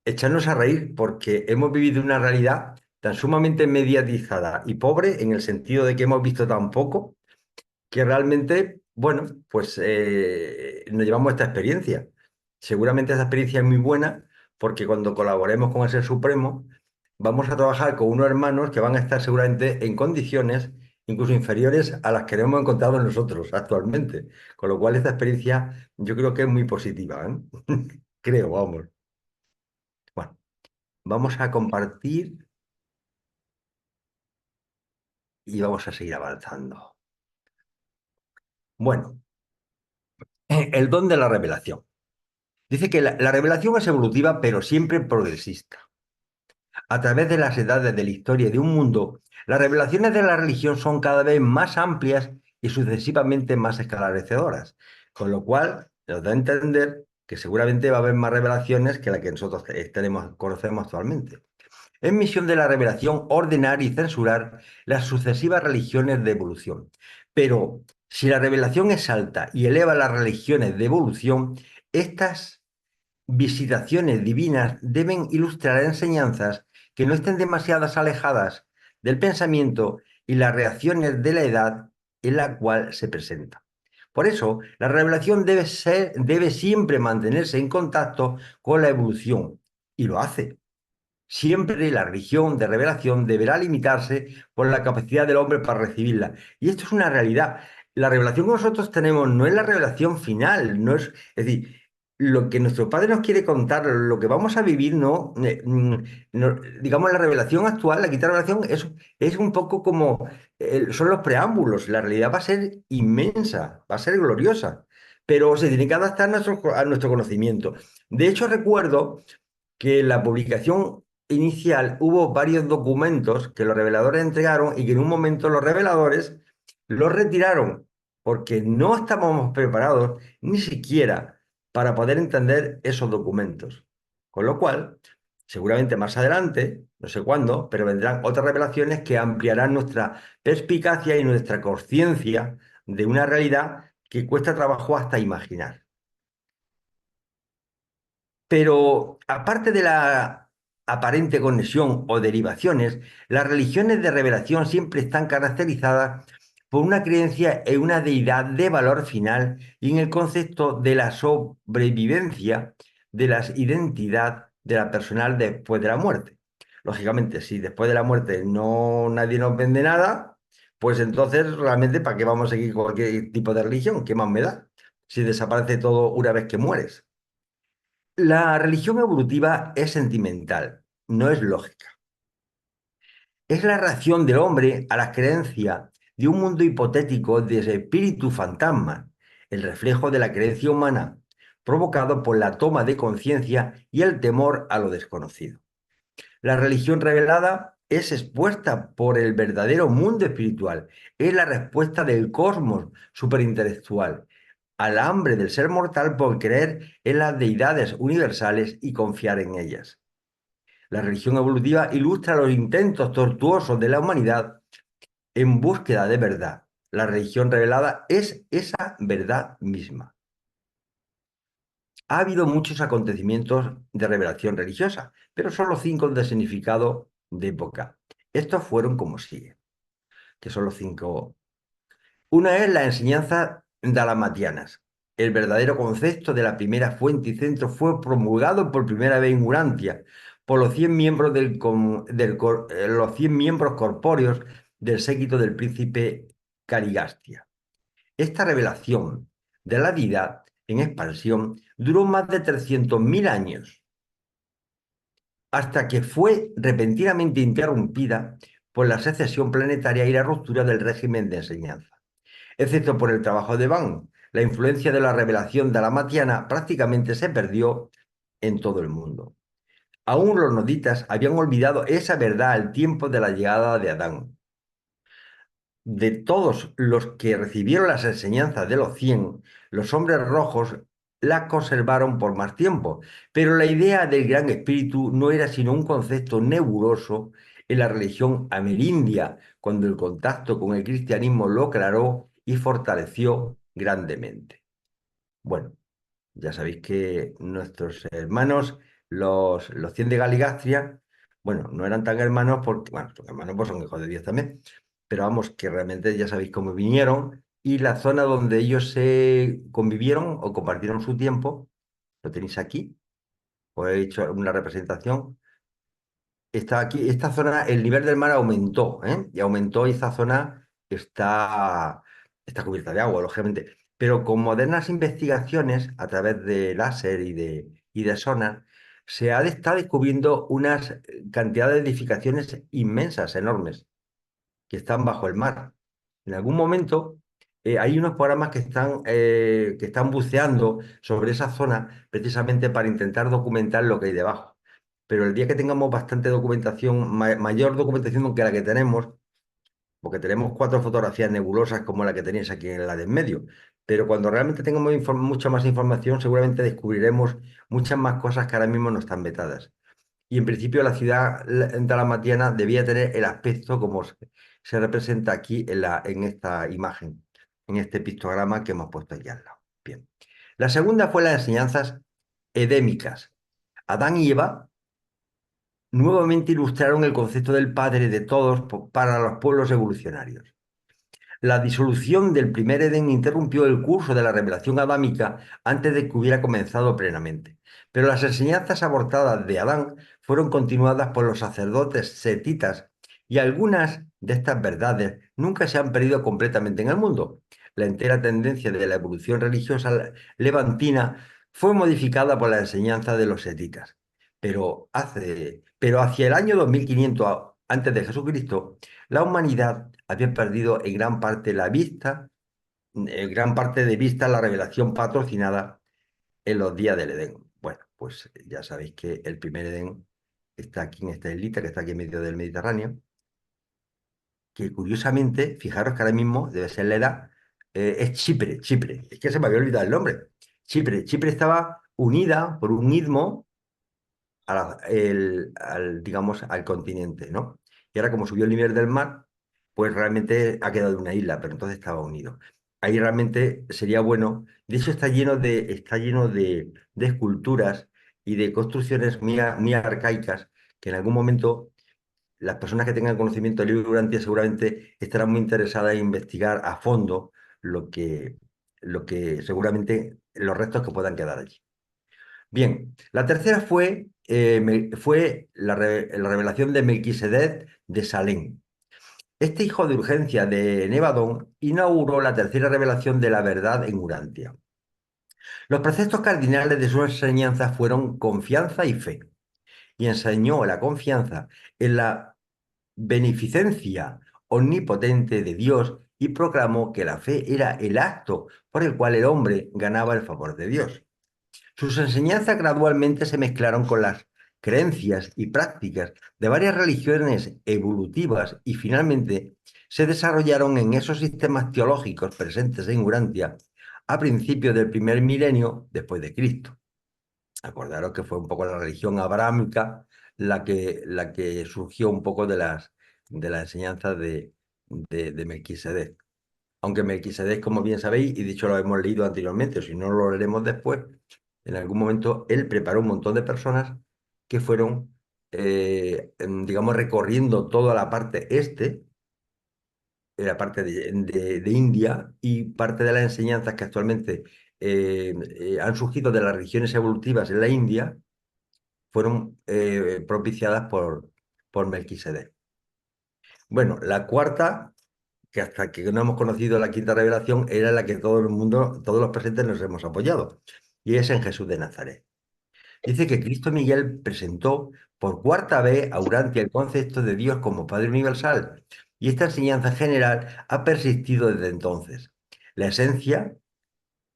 echarnos a reír, porque hemos vivido una realidad tan sumamente mediatizada y pobre en el sentido de que hemos visto tan poco, que realmente bueno, pues nos llevamos esta experiencia. Seguramente esta experiencia es muy buena porque cuando colaboremos con el Ser Supremo, vamos a trabajar con unos hermanos que van a estar seguramente en condiciones incluso inferiores a las que no hemos encontrado nosotros actualmente. Con lo cual esta experiencia yo creo que es muy positiva, ¿eh? Creo, vamos. Bueno, vamos a compartir y vamos a seguir avanzando. Bueno, el don de la revelación. Dice que la revelación es evolutiva, pero siempre progresista. A través de las edades de la historia de un mundo, las revelaciones de la religión son cada vez más amplias y sucesivamente más esclarecedoras, con lo cual nos da a entender que seguramente va a haber más revelaciones que la que nosotros conocemos actualmente. Es misión de la revelación ordenar y censurar las sucesivas religiones de evolución. Pero si la revelación exalta y eleva las religiones de evolución, estas visitaciones divinas deben ilustrar enseñanzas que no estén demasiado alejadas del pensamiento y las reacciones de la edad en la cual se presenta. Por eso, la revelación debe siempre mantenerse en contacto con la evolución, y lo hace. Siempre la religión de revelación deberá limitarse por la capacidad del hombre para recibirla. Y esto es una realidad. La revelación que nosotros tenemos no es la revelación final, es decir, lo que nuestro Padre nos quiere contar, lo que vamos a vivir, digamos, la revelación actual, la quinta revelación, es un poco como, son los preámbulos. La realidad va a ser inmensa, va a ser gloriosa, pero se tiene que adaptar a nuestro conocimiento. De hecho, recuerdo que en la publicación inicial hubo varios documentos que los reveladores entregaron y que en un momento los reveladores los retiraron porque no estábamos preparados ni siquiera para poder entender esos documentos. Con lo cual, seguramente más adelante, no sé cuándo, pero vendrán otras revelaciones que ampliarán nuestra perspicacia y nuestra conciencia de una realidad que cuesta trabajo hasta imaginar. Pero aparte de la aparente conexión o derivaciones, las religiones de revelación siempre están caracterizadas por una creencia en una deidad de valor final y en el concepto de la sobrevivencia de la identidad de la personal después de la muerte. Lógicamente, si después de la muerte nadie nos vende nada, pues entonces realmente ¿para qué vamos a seguir cualquier tipo de religión? ¿Qué más me da? Si desaparece todo una vez que mueres. La religión evolutiva es sentimental, no es lógica. Es la reacción del hombre a la creencia de un mundo hipotético de espíritu fantasma, el reflejo de la creencia humana, provocado por la toma de conciencia y el temor a lo desconocido. La religión revelada es expuesta por el verdadero mundo espiritual, es la respuesta del cosmos superintelectual al hambre del ser mortal por creer en las deidades universales y confiar en ellas. La religión evolutiva ilustra los intentos tortuosos de la humanidad en búsqueda de verdad. La religión revelada es esa verdad misma. Ha habido muchos acontecimientos de revelación religiosa, pero solo 5 de significado de época. Estos fueron como sigue, que son los 5. Una es la enseñanza dalamatianas. El verdadero concepto de la primera fuente y centro fue promulgado por primera vez en Urantia por los 100 miembros, los 100 miembros corpóreos del séquito del príncipe Caligastia. Esta revelación de la vida en expansión duró más de 300.000 años, hasta que fue repentinamente interrumpida por la secesión planetaria y la ruptura del régimen de enseñanza. Excepto por el trabajo de Van, la influencia de la revelación dalamatiana prácticamente se perdió en todo el mundo. Aún los noditas habían olvidado esa verdad al tiempo de la llegada de Adán. De todos los que recibieron las enseñanzas de los 100, los hombres rojos las conservaron por más tiempo, pero la idea del gran espíritu no era sino un concepto nebuloso en la religión amerindia, cuando el contacto con el cristianismo lo aclaró y fortaleció grandemente. Bueno, ya sabéis que nuestros hermanos, los 100 de Galigastria, bueno, no eran tan hermanos porque, bueno, los hermanos pues son hijos de Dios también, pero vamos, que realmente ya sabéis cómo vinieron y la zona donde ellos se convivieron o compartieron su tiempo, lo tenéis aquí, os he hecho una representación. Está aquí, esta zona, el nivel del mar aumentó, ¿eh? Y aumentó y esta zona está cubierta de agua, lógicamente. Pero con modernas investigaciones a través de láser y de sonar, está descubriendo unas cantidades de edificaciones inmensas, enormes, que están bajo el mar. En algún momento hay unos programas que están buceando sobre esa zona precisamente para intentar documentar lo que hay debajo. Pero el día que tengamos bastante documentación, mayor documentación que la que tenemos, porque tenemos 4 fotografías nebulosas como la que tenéis aquí en la de en medio, pero cuando realmente tengamos mucha más información, seguramente descubriremos muchas más cosas que ahora mismo no están vetadas. Y en principio la ciudad de la Matiana debía tener el aspecto como se representa aquí en esta imagen, en este pictograma que hemos puesto aquí al lado. Bien. La segunda fue las enseñanzas edémicas. Adán y Eva nuevamente ilustraron el concepto del Padre de todos para los pueblos evolucionarios. La disolución del primer Edén interrumpió el curso de la revelación adámica antes de que hubiera comenzado plenamente. Pero las enseñanzas abortadas de Adán fueron continuadas por los sacerdotes setitas y algunas de estas verdades nunca se han perdido completamente en el mundo. La entera tendencia de la evolución religiosa levantina fue modificada por la enseñanza de los setitas. Pero hacia el año 2500 antes de Jesucristo, la humanidad había perdido en gran parte de vista la revelación patrocinada en los días del Edén. Bueno, pues ya sabéis que el primer Edén está aquí en esta islita, que está aquí en medio del Mediterráneo, que curiosamente, fijaros que ahora mismo debe ser la edad, es Chipre, es que se me había olvidado el nombre. Chipre estaba unida por un istmo digamos, al continente, ¿no? Y ahora como subió el nivel del mar, pues realmente ha quedado una isla, pero entonces estaba unido. Ahí realmente sería bueno, de hecho está lleno de esculturas y de construcciones muy arcaicas que en algún momento las personas que tengan conocimiento del libro Urantia seguramente estarán muy interesadas en investigar a fondo lo que seguramente los restos que puedan quedar allí. Bien, la tercera fue la revelación de Melquisedec de Salem. Este hijo de urgencia de Nevadón inauguró la tercera revelación de la verdad en Urantia. Los preceptos cardinales de su enseñanza fueron confianza y fe, y enseñó la confianza en la beneficencia omnipotente de Dios y proclamó que la fe era el acto por el cual el hombre ganaba el favor de Dios. Sus enseñanzas gradualmente se mezclaron con las creencias y prácticas de varias religiones evolutivas y finalmente se desarrollaron en esos sistemas teológicos presentes en Urantia a principios del primer milenio después de Cristo. Acordaros que fue un poco la religión abrámica la que surgió un poco de las enseñanzas de Melquisedec. Aunque Melquisedec, como bien sabéis, y dicho lo hemos leído anteriormente, o si no lo leeremos después, en algún momento él preparó un montón de personas que fueron, digamos, recorriendo toda la parte la parte de India y parte de las enseñanzas que actualmente han surgido de las religiones evolutivas en la India fueron propiciadas por Melquisedec. Bueno, la cuarta, que hasta que no hemos conocido la quinta revelación, era la que todo el mundo, todos los presentes nos hemos apoyado, y es en Jesús de Nazaret. Dice que Cristo Miguel presentó por cuarta vez a Urantia el concepto de Dios como Padre Universal, y esta enseñanza general ha persistido desde entonces. La esencia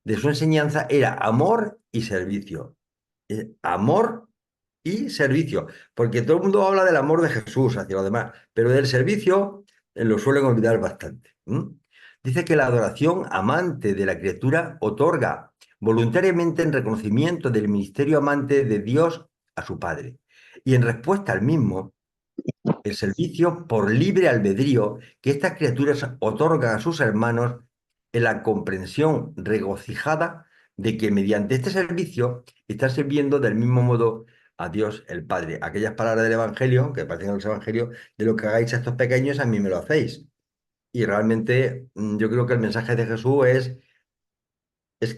de su enseñanza era amor y servicio. Amor y servicio, porque todo el mundo habla del amor de Jesús hacia los demás, pero del servicio lo suelen olvidar bastante. Dice que la adoración amante de la criatura otorga voluntariamente en reconocimiento del ministerio amante de Dios a su Padre. Y en respuesta al mismo, el servicio por libre albedrío que estas criaturas otorgan a sus hermanos en la comprensión regocijada de que mediante este servicio están sirviendo del mismo modo a Dios el Padre. Aquellas palabras del Evangelio, que aparecen en los Evangelios, de lo que hagáis a estos pequeños, a mí me lo hacéis. Y realmente yo creo que el mensaje de Jesús es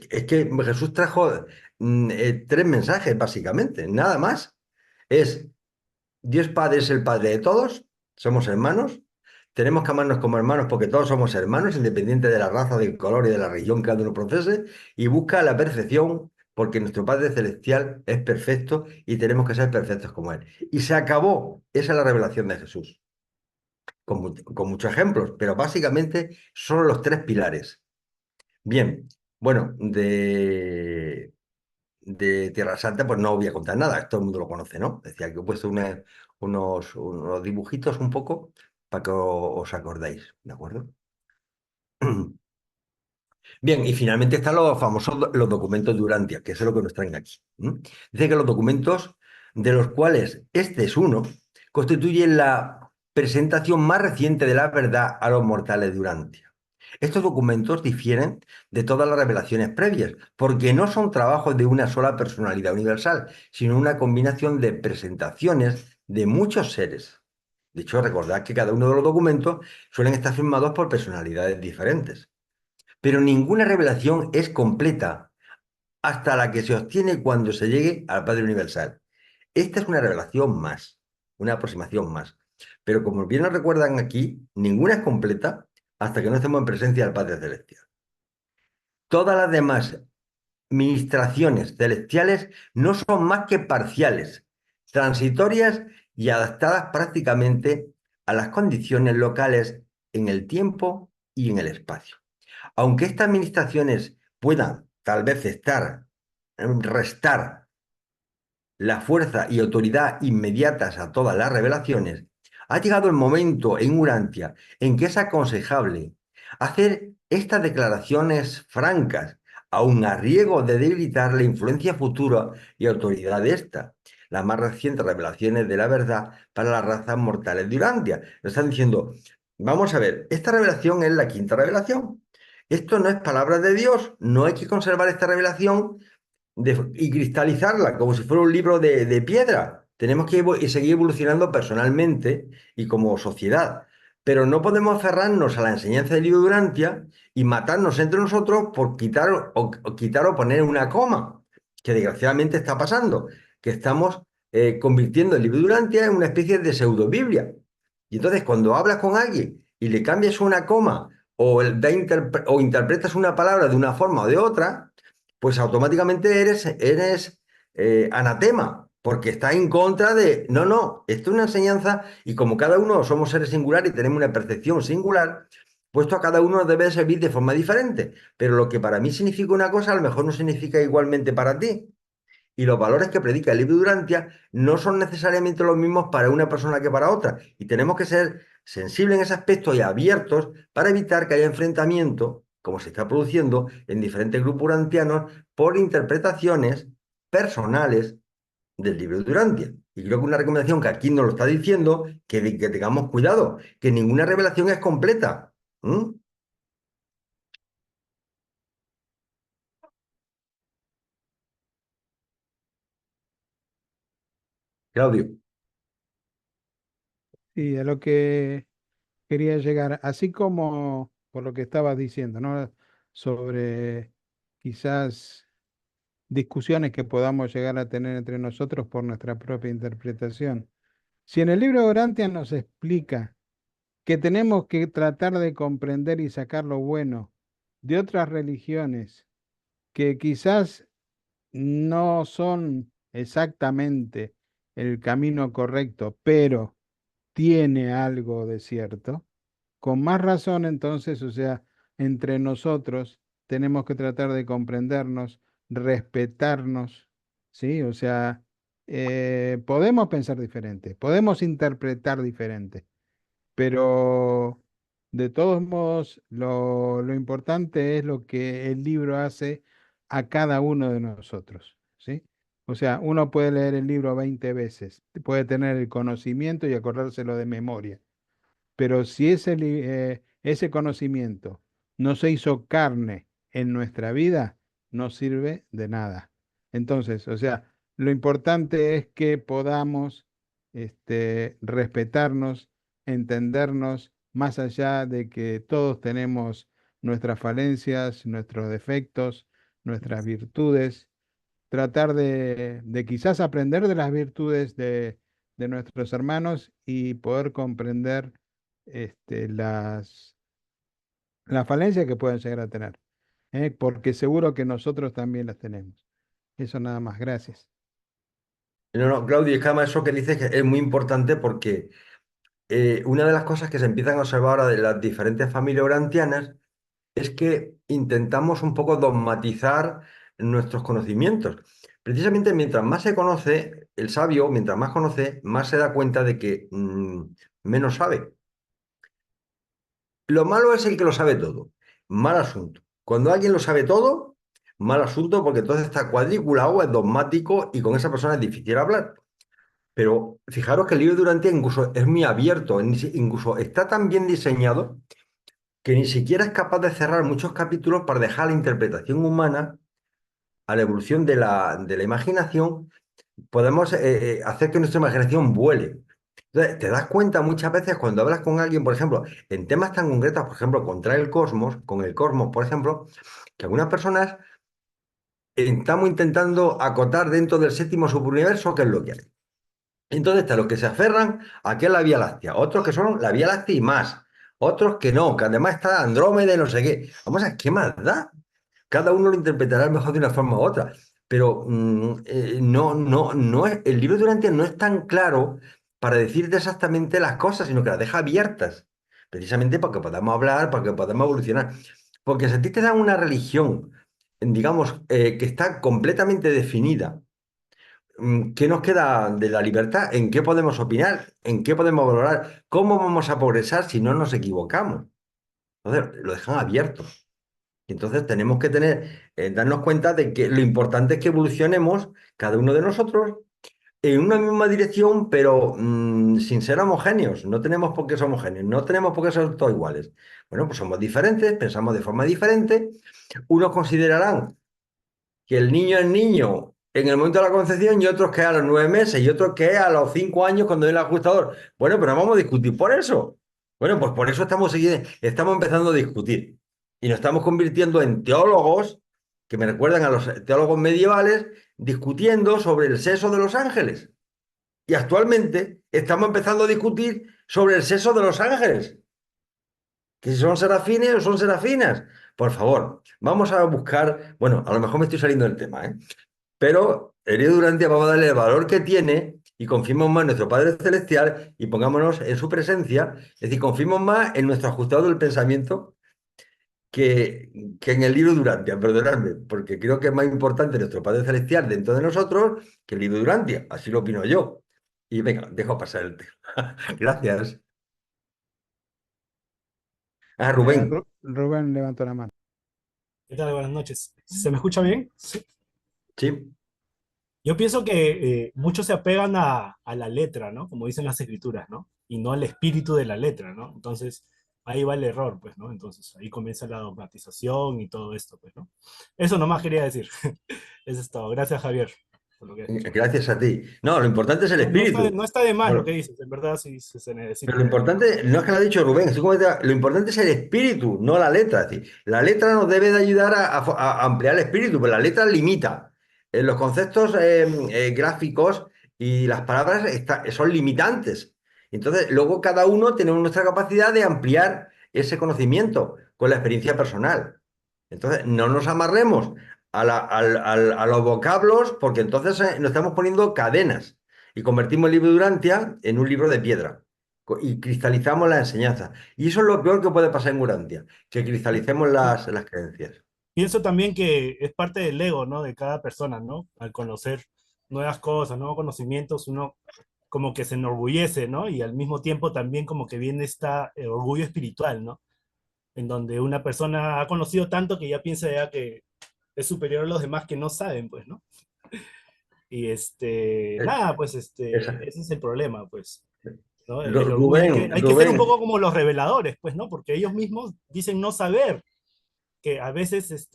que Jesús trajo tres mensajes, básicamente, nada más. Es Dios Padre es el Padre de todos, somos hermanos, tenemos que amarnos como hermanos porque todos somos hermanos, independiente de la raza, del color y de la religión que cada uno profese, y busca la perfección porque nuestro Padre Celestial es perfecto y tenemos que ser perfectos como Él. Y se acabó. Esa es la revelación de Jesús, con muchos ejemplos, pero básicamente son los tres pilares. Bien, bueno, de Tierra Santa, pues no voy a contar nada, todo el mundo lo conoce, ¿no? Decía que he puesto unos dibujitos un poco para que os acordéis, ¿de acuerdo? Bien, y finalmente están los famosos los documentos de Urantia, que es lo que nos traen aquí. Dice que los documentos, de los cuales este es uno, constituyen la presentación más reciente de la verdad a los mortales de Urantia. Estos documentos difieren de todas las revelaciones previas, porque no son trabajos de una sola personalidad universal, sino una combinación de presentaciones de muchos seres. De hecho, recordad que cada uno de los documentos suelen estar firmados por personalidades diferentes. Pero ninguna revelación es completa hasta la que se obtiene cuando se llegue al Padre Universal. Esta es una revelación más, una aproximación más. Pero como bien nos recuerdan aquí, ninguna es completa hasta que no estemos en presencia del Padre Celestial. Todas las demás ministraciones celestiales no son más que parciales, transitorias y adaptadas prácticamente a las condiciones locales en el tiempo y en el espacio. Aunque estas administraciones puedan tal vez restar la fuerza y autoridad inmediatas a todas las revelaciones, ha llegado el momento en Urantia en que es aconsejable hacer estas declaraciones francas, aun a riesgo de debilitar la influencia futura y autoridad de esta. Las más recientes revelaciones de la verdad para las razas mortales de Urantia. Nos están diciendo, vamos a ver, esta revelación es la quinta revelación. Esto no es palabra de Dios, no hay que conservar esta revelación y cristalizarla como si fuera un libro de piedra. Tenemos que seguir evolucionando personalmente y como sociedad. Pero no podemos aferrarnos a la enseñanza del libro de Urantia y matarnos entre nosotros por quitar o poner una coma, que desgraciadamente está pasando, que estamos convirtiendo el libro de Urantia en una especie de pseudo-biblia. Y entonces cuando hablas con alguien y le cambias una coma o interpretas una palabra de una forma o de otra, pues automáticamente eres anatema, porque está en contra de... No, no, esto es una enseñanza y como cada uno somos seres singulares y tenemos una percepción singular, puesto a cada uno debe servir de forma diferente, pero lo que para mí significa una cosa a lo mejor no significa igualmente para ti. Y los valores que predica el libro de Urantia no son necesariamente los mismos para una persona que para otra. Y tenemos que ser sensibles en ese aspecto y abiertos para evitar que haya enfrentamiento, como se está produciendo en diferentes grupos urantianos, por interpretaciones personales del libro de Urantia. Y creo que una recomendación que aquí nos lo está diciendo, que tengamos cuidado, que ninguna revelación es completa. Claudio. Y a lo que quería llegar, así como por lo que estabas diciendo, ¿no? Sobre quizás discusiones que podamos llegar a tener entre nosotros por nuestra propia interpretación. Si en el libro de Orantia nos explica que tenemos que tratar de comprender y sacar lo bueno de otras religiones que quizás no son exactamente el camino correcto, pero tiene algo de cierto, con más razón entonces, o sea, entre nosotros tenemos que tratar de comprendernos, respetarnos, ¿sí? O sea, podemos pensar diferente, podemos interpretar diferente, pero de todos modos lo importante es lo que el libro hace a cada uno de nosotros, ¿sí? O sea, uno puede leer el libro 20 veces, puede tener el conocimiento y acordárselo de memoria, pero si ese conocimiento no se hizo carne en nuestra vida, no sirve de nada. Entonces, o sea, lo importante es que podamos respetarnos, entendernos más allá de que todos tenemos nuestras falencias, nuestros defectos, nuestras virtudes, tratar de quizás aprender de las virtudes de nuestros hermanos y poder comprender las falencias que pueden llegar a tener, porque seguro que nosotros también las tenemos. Eso nada más, gracias. No, no, Claudio, es que además eso que dices es muy importante porque una de las cosas que se empiezan a observar ahora de las diferentes familias urantianas es que intentamos un poco dogmatizar nuestros conocimientos. Precisamente mientras más se conoce, el sabio, mientras más conoce, más se da cuenta de que menos sabe. Lo malo es el que lo sabe todo. Mal asunto. Cuando alguien lo sabe todo, mal asunto porque entonces está cuadriculado, es dogmático y con esa persona es difícil hablar. Pero fijaros que el libro de Durantia incluso es muy abierto, incluso está tan bien diseñado que ni siquiera es capaz de cerrar muchos capítulos para dejar la interpretación humana a la evolución de la imaginación, podemos hacer que nuestra imaginación vuele. Entonces, te das cuenta muchas veces cuando hablas con alguien, por ejemplo, en temas tan concretos, por ejemplo, con el cosmos, por ejemplo, que algunas personas estamos intentando acotar dentro del séptimo subuniverso qué es lo que hay. Entonces está los que se aferran a que es la Vía Láctea, otros que son la Vía Láctea y más, otros que no, que además está Andrómeda y no sé qué. Vamos a ver, ¿qué más da? Cada uno lo interpretará mejor de una forma u otra, pero no es, el libro de Durantia no es tan claro para decirte exactamente las cosas, sino que las deja abiertas, precisamente para que podamos hablar, para que podamos evolucionar. Porque si a ti te dan una religión, digamos, que está completamente definida, ¿qué nos queda de la libertad? ¿En qué podemos opinar? ¿En qué podemos valorar? ¿Cómo vamos a progresar si no nos equivocamos? Entonces, lo dejan abierto. Y entonces tenemos que darnos cuenta de que lo importante es que evolucionemos cada uno de nosotros en una misma dirección, pero sin ser homogéneos. No tenemos por qué ser homogéneos, no tenemos por qué ser todos iguales. Bueno, pues somos diferentes, pensamos de forma diferente. Unos considerarán que el niño es niño en el momento de la concepción y otros que a los 9 meses y otros que a los 5 años cuando viene el ajustador. Bueno, pero no vamos a discutir por eso. Bueno, pues por eso estamos empezando a discutir y nos estamos convirtiendo en teólogos que me recuerdan a los teólogos medievales discutiendo sobre el sexo de los ángeles. Y actualmente estamos empezando a discutir sobre el sexo de los ángeles. Que si son serafines o son serafinas. Por favor, vamos a buscar, bueno, a lo mejor me estoy saliendo del tema, ¿eh? Pero Herido Durantia vamos a darle el valor que tiene y confiemos más en nuestro Padre Celestial y pongámonos en su presencia, es decir, confiemos más en nuestro ajustado del pensamiento que en el libro Durantia, perdonadme, porque creo que es más importante nuestro Padre Celestial dentro de nosotros que el libro Durantia, así lo opino yo. Y venga, dejo pasar el tema. Gracias. Ah, Rubén. Rubén levantó la mano. ¿Qué tal? Buenas noches. ¿Se me escucha bien? Sí. Sí. Yo pienso que muchos se apegan a la letra, ¿no? Como dicen las escrituras, ¿no? Y no al espíritu de la letra, ¿no? Entonces, ahí va el error, pues, ¿no? Entonces, ahí comienza la dogmatización y todo esto, pues, ¿no? Eso nomás quería decir. Eso es todo. Gracias, Javier, por lo que has dicho. Gracias a ti. No, lo importante es el espíritu. No está de más Bueno, lo que dices, en verdad sí se necesita. pero lo importante, no es que lo ha dicho Rubén, lo importante es el espíritu, no la letra. Es decir, la letra nos debe de ayudar a ampliar el espíritu, pero la letra limita. Los conceptos gráficos y las palabras son limitantes. Entonces, luego cada uno tenemos nuestra capacidad de ampliar ese conocimiento con la experiencia personal. Entonces, no nos amarremos a los vocablos porque entonces nos estamos poniendo cadenas y convertimos el libro de Durantia en un libro de piedra y cristalizamos la enseñanza. Y eso es lo peor que puede pasar en Durantia, que cristalicemos las creencias. Pienso también que es parte del ego, ¿no? De cada persona, ¿no? Al conocer nuevas cosas, nuevos conocimientos, uno como que se enorgullece, ¿no? Y al mismo tiempo también como que viene este orgullo espiritual, ¿no? En donde una persona ha conocido tanto que ya piensa ya que es superior a los demás que no saben, pues, ¿no? Y nada, pues ese es el problema, pues, ¿no? El orgullo, hay que ser un poco como los reveladores, pues, ¿no? Porque ellos mismos dicen no saber, que a veces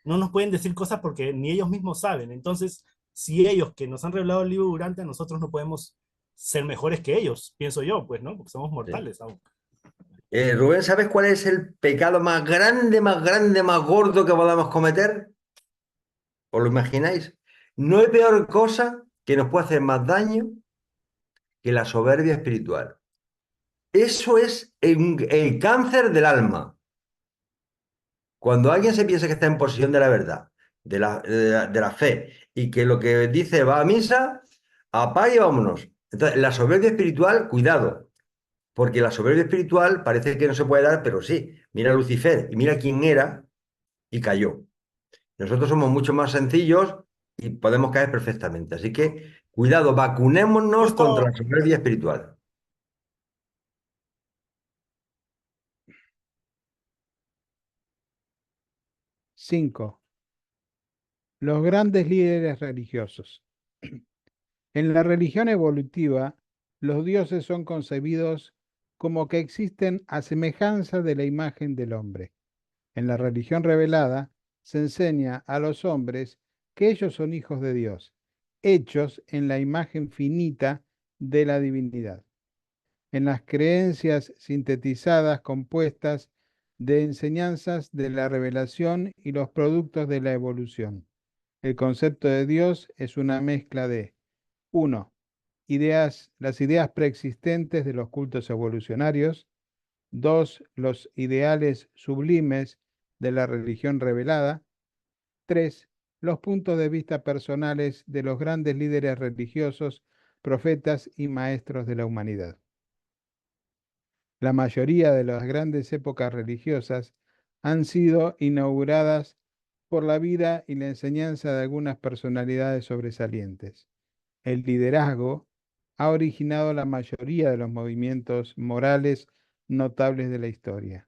no nos pueden decir cosas porque ni ellos mismos saben. Entonces, si ellos que nos han revelado el libro Durante, nosotros no podemos ser mejores que ellos, pienso yo, pues, ¿no? Porque somos mortales aún. Rubén, ¿sabes cuál es el pecado más grande, más gordo que podamos cometer? ¿Os lo imagináis? No hay peor cosa que nos puede hacer más daño que la soberbia espiritual. Eso es el cáncer del alma. Cuando alguien se piensa que está en posesión de la verdad, de la fe, y que lo que dice va a misa, apague y vámonos. Entonces, la soberbia espiritual, cuidado, porque la soberbia espiritual parece que no se puede dar, pero sí. Mira a Lucifer y mira quién era y cayó. Nosotros somos mucho más sencillos y podemos caer perfectamente. Así que, cuidado, vacunémonos contra la Justo, soberbia espiritual. Cinco, los grandes líderes religiosos. En la religión evolutiva, los dioses son concebidos como que existen a semejanza de la imagen del hombre. En la religión revelada, se enseña a los hombres que ellos son hijos de Dios, hechos en la imagen finita de la divinidad. En las creencias sintetizadas compuestas de enseñanzas de la revelación y los productos de la evolución. El concepto de Dios es una mezcla de 1. Las ideas preexistentes de los cultos evolucionarios. 2. Los ideales sublimes de la religión revelada. 3. Los puntos de vista personales de los grandes líderes religiosos, profetas y maestros de la humanidad. La mayoría de las grandes épocas religiosas han sido inauguradas por la vida y la enseñanza de algunas personalidades sobresalientes. El liderazgo ha originado la mayoría de los movimientos morales notables de la historia.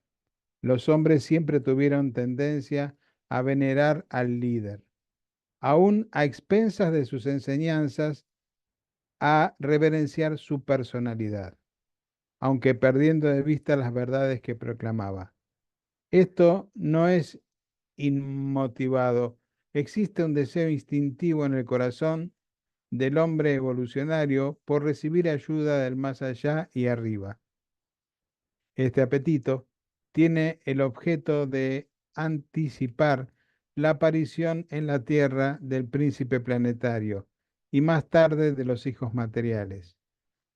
Los hombres siempre tuvieron tendencia a venerar al líder, aún a expensas de sus enseñanzas, a reverenciar su personalidad, aunque perdiendo de vista las verdades que proclamaba. Esto no es inmotivado. Existe un deseo instintivo en el corazón del hombre evolucionario por recibir ayuda del más allá y arriba. Este apetito tiene el objeto de anticipar la aparición en la Tierra del príncipe planetario y más tarde de los hijos materiales.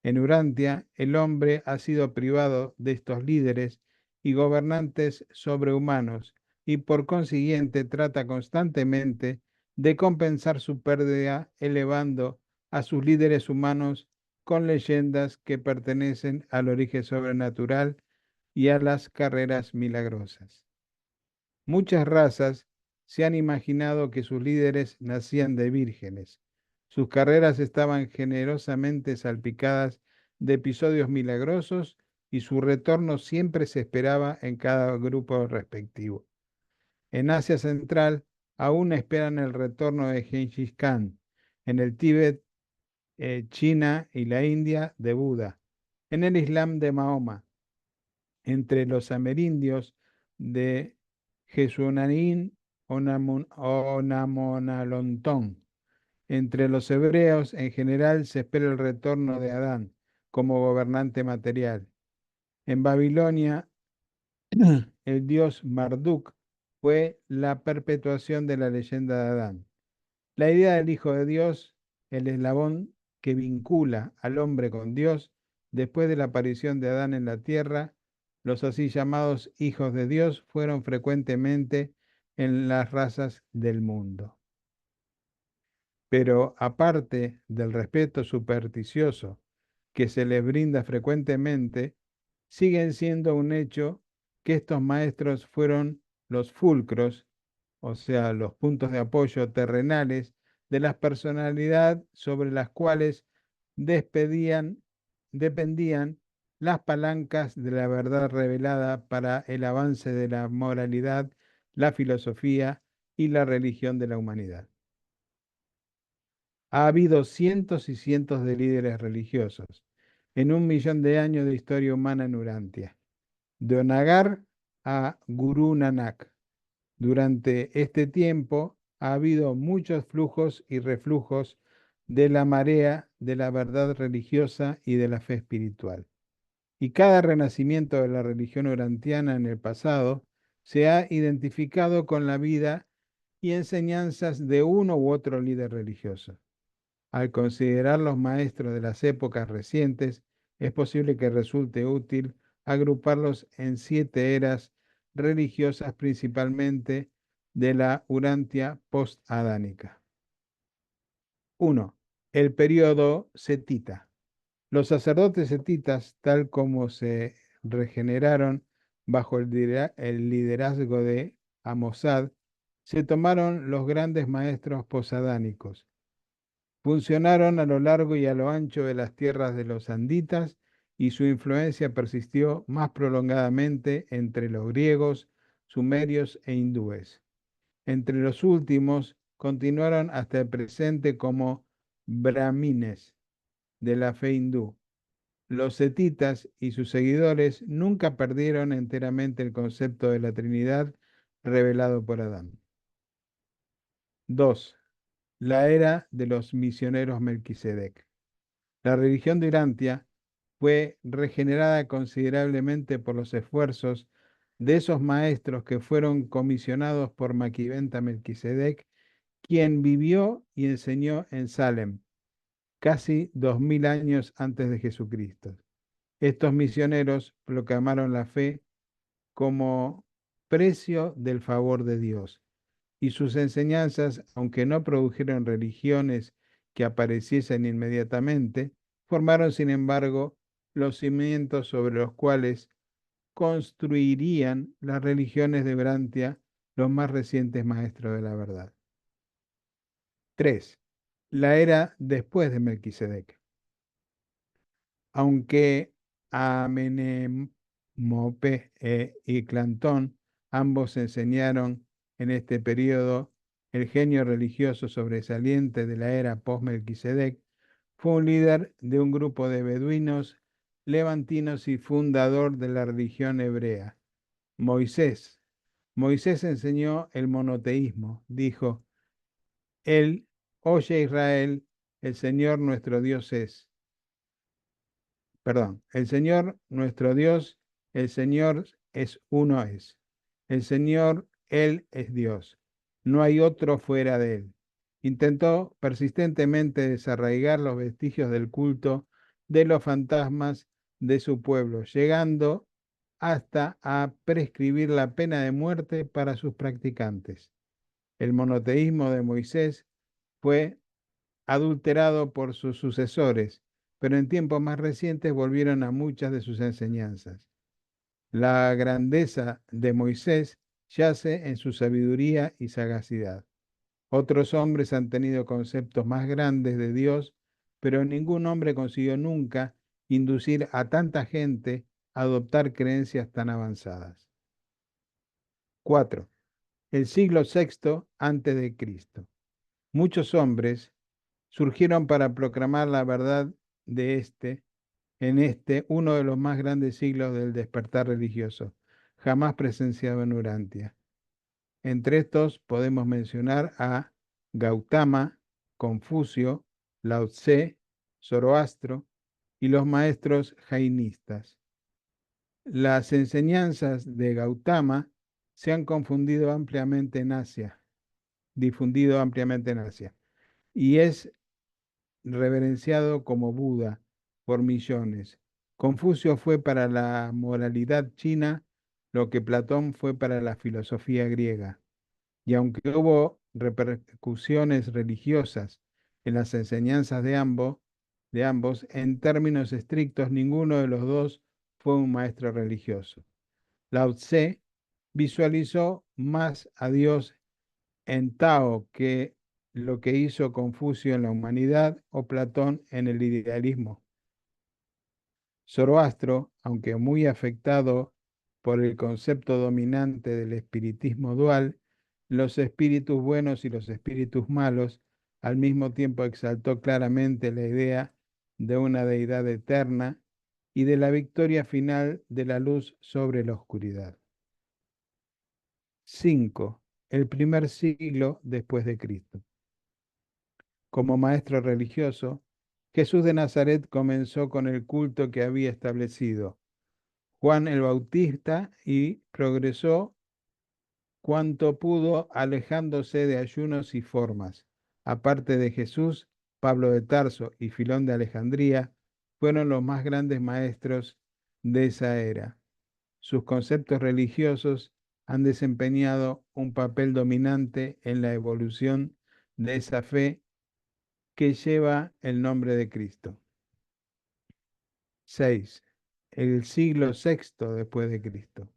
En Urantia, el hombre ha sido privado de estos líderes y gobernantes sobrehumanos y por consiguiente trata constantemente de compensar su pérdida elevando a sus líderes humanos con leyendas que pertenecen al origen sobrenatural y a las carreras milagrosas. Muchas razas se han imaginado que sus líderes nacían de vírgenes. Sus carreras estaban generosamente salpicadas de episodios milagrosos y su retorno siempre se esperaba en cada grupo respectivo. En Asia Central aún esperan el retorno de Genghis Khan. En el Tíbet, China y la India de Buda. En el Islam de Mahoma. Entre los amerindios de Jesunaín o Namonalontón. Entre los hebreos en general se espera el retorno de Adán como gobernante material. En Babilonia, el dios Marduk fue la perpetuación de la leyenda de Adán. La idea del Hijo de Dios, el eslabón que vincula al hombre con Dios después de la aparición de Adán en la tierra, los así llamados hijos de Dios fueron frecuentemente en las razas del mundo. Pero aparte del respeto supersticioso que se les brinda frecuentemente, siguen siendo un hecho que estos maestros fueron los fulcros, o sea, los puntos de apoyo terrenales de la personalidad sobre las cuales dependían las palancas de la verdad revelada para el avance de la moralidad, la filosofía y la religión de la humanidad. Ha habido cientos y cientos de líderes religiosos en 1.000.000 de años de historia humana en Urantia, de Onagar a Gurú Nanak. Durante este tiempo ha habido muchos flujos y reflujos de la marea de la verdad religiosa y de la fe espiritual. y cada renacimiento de la religión urantiana en el pasado se ha identificado con la vida y enseñanzas de uno u otro líder religioso. Al considerar los maestros de las épocas recientes, es posible que resulte útil agruparlos en 7 eras religiosas, principalmente de la Urantia post-adánica. 1. El período setita. Los sacerdotes setitas, tal como se regeneraron bajo el liderazgo de Amosad, se tomaron los grandes maestros posadánicos. Funcionaron a lo largo y a lo ancho de las tierras de los anditas y su influencia persistió más prolongadamente entre los griegos, sumerios e hindúes. Entre los últimos continuaron hasta el presente como brahmines de la fe hindú. Los setitas y sus seguidores nunca perdieron enteramente el concepto de la Trinidad revelado por Adán. 2. La era de los misioneros Melquisedec. La religión de Urantia fue regenerada considerablemente por los esfuerzos de esos maestros que fueron comisionados por Maquiventa Melquisedec, quien vivió y enseñó en Salem, casi 2000 años antes de Jesucristo. Estos misioneros proclamaron la fe como precio del favor de Dios, y sus enseñanzas, aunque no produjeron religiones que apareciesen inmediatamente, formaron, sin embargo, los cimientos sobre los cuales construirían las religiones de Urantia los más recientes maestros de la verdad. 3. La era después de Melquisedec. Aunque Amenemope y Clantón ambos enseñaron en este periodo el genio religioso sobresaliente de la era post-Melquisedec, fue un líder de un grupo de beduinos levantinos y fundador de la religión hebrea. Moisés enseñó el monoteísmo. Dijo: oye Israel, el Señor nuestro Dios es. El Señor nuestro Dios, el Señor es uno es. El Señor, Él es Dios. No hay otro fuera de Él. Intentó persistentemente desarraigar los vestigios del culto de los fantasmas de su pueblo, llegando hasta a prescribir la pena de muerte para sus practicantes. El monoteísmo de Moisés fue adulterado por sus sucesores, pero en tiempos más recientes volvieron a muchas de sus enseñanzas. La grandeza de Moisés yace en su sabiduría y sagacidad. Otros hombres han tenido conceptos más grandes de Dios, pero ningún hombre consiguió nunca inducir a tanta gente a adoptar creencias tan avanzadas. 4. El siglo VI antes de Cristo. Muchos hombres surgieron para proclamar la verdad de uno de los más grandes siglos del despertar religioso, jamás presenciado en Urantia. Entre estos podemos mencionar a Gautama, Confucio, Lao Tse, Zoroastro y los maestros jainistas. Las enseñanzas de Gautama se han difundido ampliamente en Asia, y es reverenciado como Buda por millones. Confucio fue para la moralidad china lo que Platón fue para la filosofía griega. Y aunque hubo repercusiones religiosas en las enseñanzas de ambos, en términos estrictos, ninguno de los dos fue un maestro religioso. Lao Tse visualizó más a Dios en Tao que lo que hizo Confucio en la humanidad o Platón en el idealismo. Zoroastro, aunque muy afectado por el concepto dominante del espiritismo dual, los espíritus buenos y los espíritus malos, al mismo tiempo exaltó claramente la idea de una deidad eterna y de la victoria final de la luz sobre la oscuridad. 5. El primer siglo después de Cristo. Como maestro religioso, Jesús de Nazaret comenzó con el culto que había establecido, Juan el Bautista y progresó cuanto pudo, alejándose de ayunos y formas. Aparte de Jesús, Pablo de Tarso y Filón de Alejandría fueron los más grandes maestros de esa era. Sus conceptos religiosos han desempeñado un papel dominante en la evolución de esa fe que lleva el nombre de Cristo. 6. El siglo VI después de Cristo.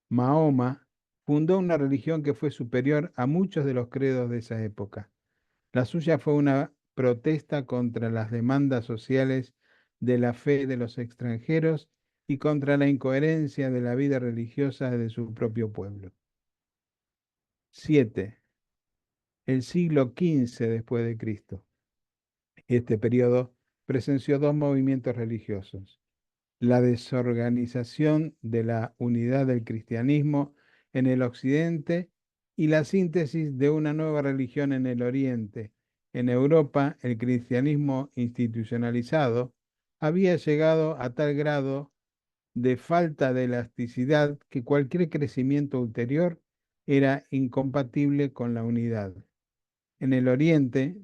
Mahoma fundó una religión que fue superior a muchos de los credos de esa época. La suya fue una protesta contra las demandas sociales de la fe de los extranjeros y contra la incoherencia de la vida religiosa de su propio pueblo. 7. El siglo XV después de Cristo. Este periodo presenció dos movimientos religiosos: la desorganización de la unidad del cristianismo en el occidente y la síntesis de una nueva religión en el oriente. En Europa, el cristianismo institucionalizado había llegado a tal grado de falta de elasticidad que cualquier crecimiento ulterior era incompatible con la unidad. En el oriente,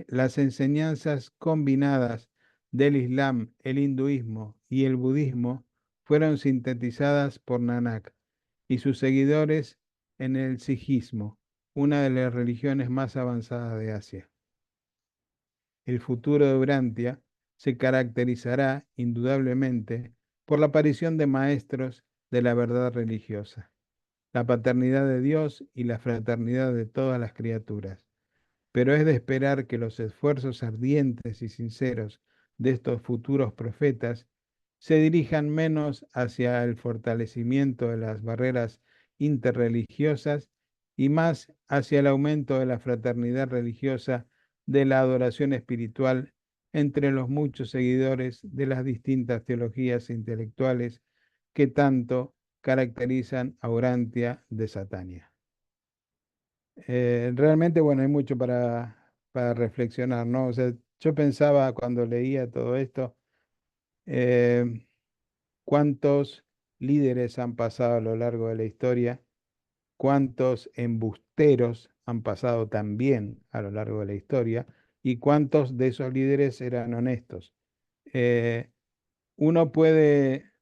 las enseñanzas combinadas del Islam, el hinduismo y el budismo fueron sintetizadas por Nanak y sus seguidores en el sijismo, una de las religiones más avanzadas de Asia. El futuro de Urantia se caracterizará indudablemente por la aparición de maestros de la verdad religiosa, la paternidad de Dios y la fraternidad de todas las criaturas. Pero es de esperar que los esfuerzos ardientes y sinceros de estos futuros profetas se dirijan menos hacia el fortalecimiento de las barreras interreligiosas y más hacia el aumento de la fraternidad religiosa, de la adoración espiritual entre los muchos seguidores de las distintas teologías intelectuales que tanto caracterizan a Urantia de Satania. Realmente, bueno, hay mucho para reflexionar, ¿no? O sea, yo pensaba cuando leía todo esto, cuántos líderes han pasado a lo largo de la historia, cuántos embusteros han pasado también a lo largo de la historia y cuántos de esos líderes eran honestos. Uno puede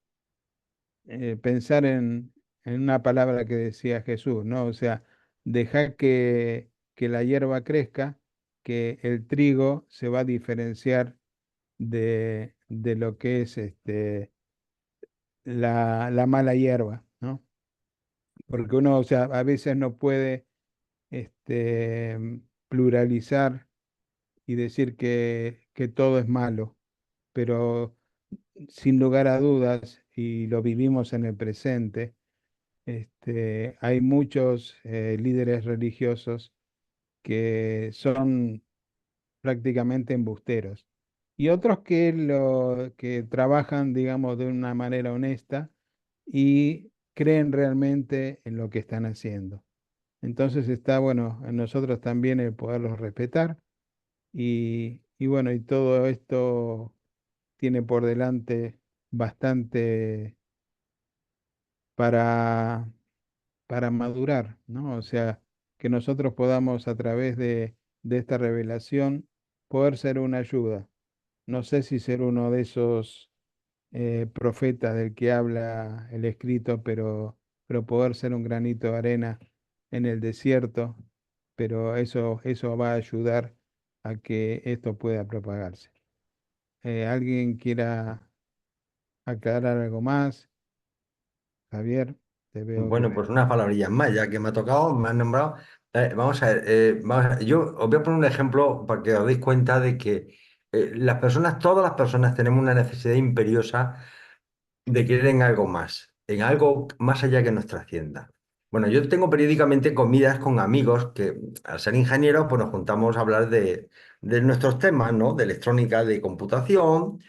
pensar en una palabra que decía Jesús, ¿no? O sea, dejar que la hierba crezca, que el trigo se va a diferenciar de lo que es la mala hierba, ¿no? Porque uno, o sea, a veces no puede pluralizar y decir que todo es malo, pero sin lugar a dudas, y lo vivimos en el presente, hay muchos líderes religiosos que son prácticamente embusteros y otros que trabajan, digamos, de una manera honesta y creen realmente en lo que están haciendo. Entonces está, bueno, en nosotros también el poderlos respetar y bueno, y todo esto tiene por delante bastante para, para madurar, ¿no? O sea, que nosotros podamos a través de esta revelación poder ser una ayuda. No sé si ser uno de esos profetas del que habla el escrito, pero poder ser un granito de arena en el desierto, pero eso va a ayudar a que esto pueda propagarse. ¿Alguien quiera aclarar algo más? Javier, te veo Bueno, que... pues unas palabrillas más, ya que me ha tocado, me han nombrado. Vamos a ver, yo os voy a poner un ejemplo para que os deis cuenta de que las personas, todas las personas tenemos una necesidad imperiosa de querer en algo más allá que nos trascienda. Bueno, yo tengo periódicamente comidas con amigos que, al ser ingenieros, pues nos juntamos a hablar de nuestros temas, ¿no? De electrónica, de computación,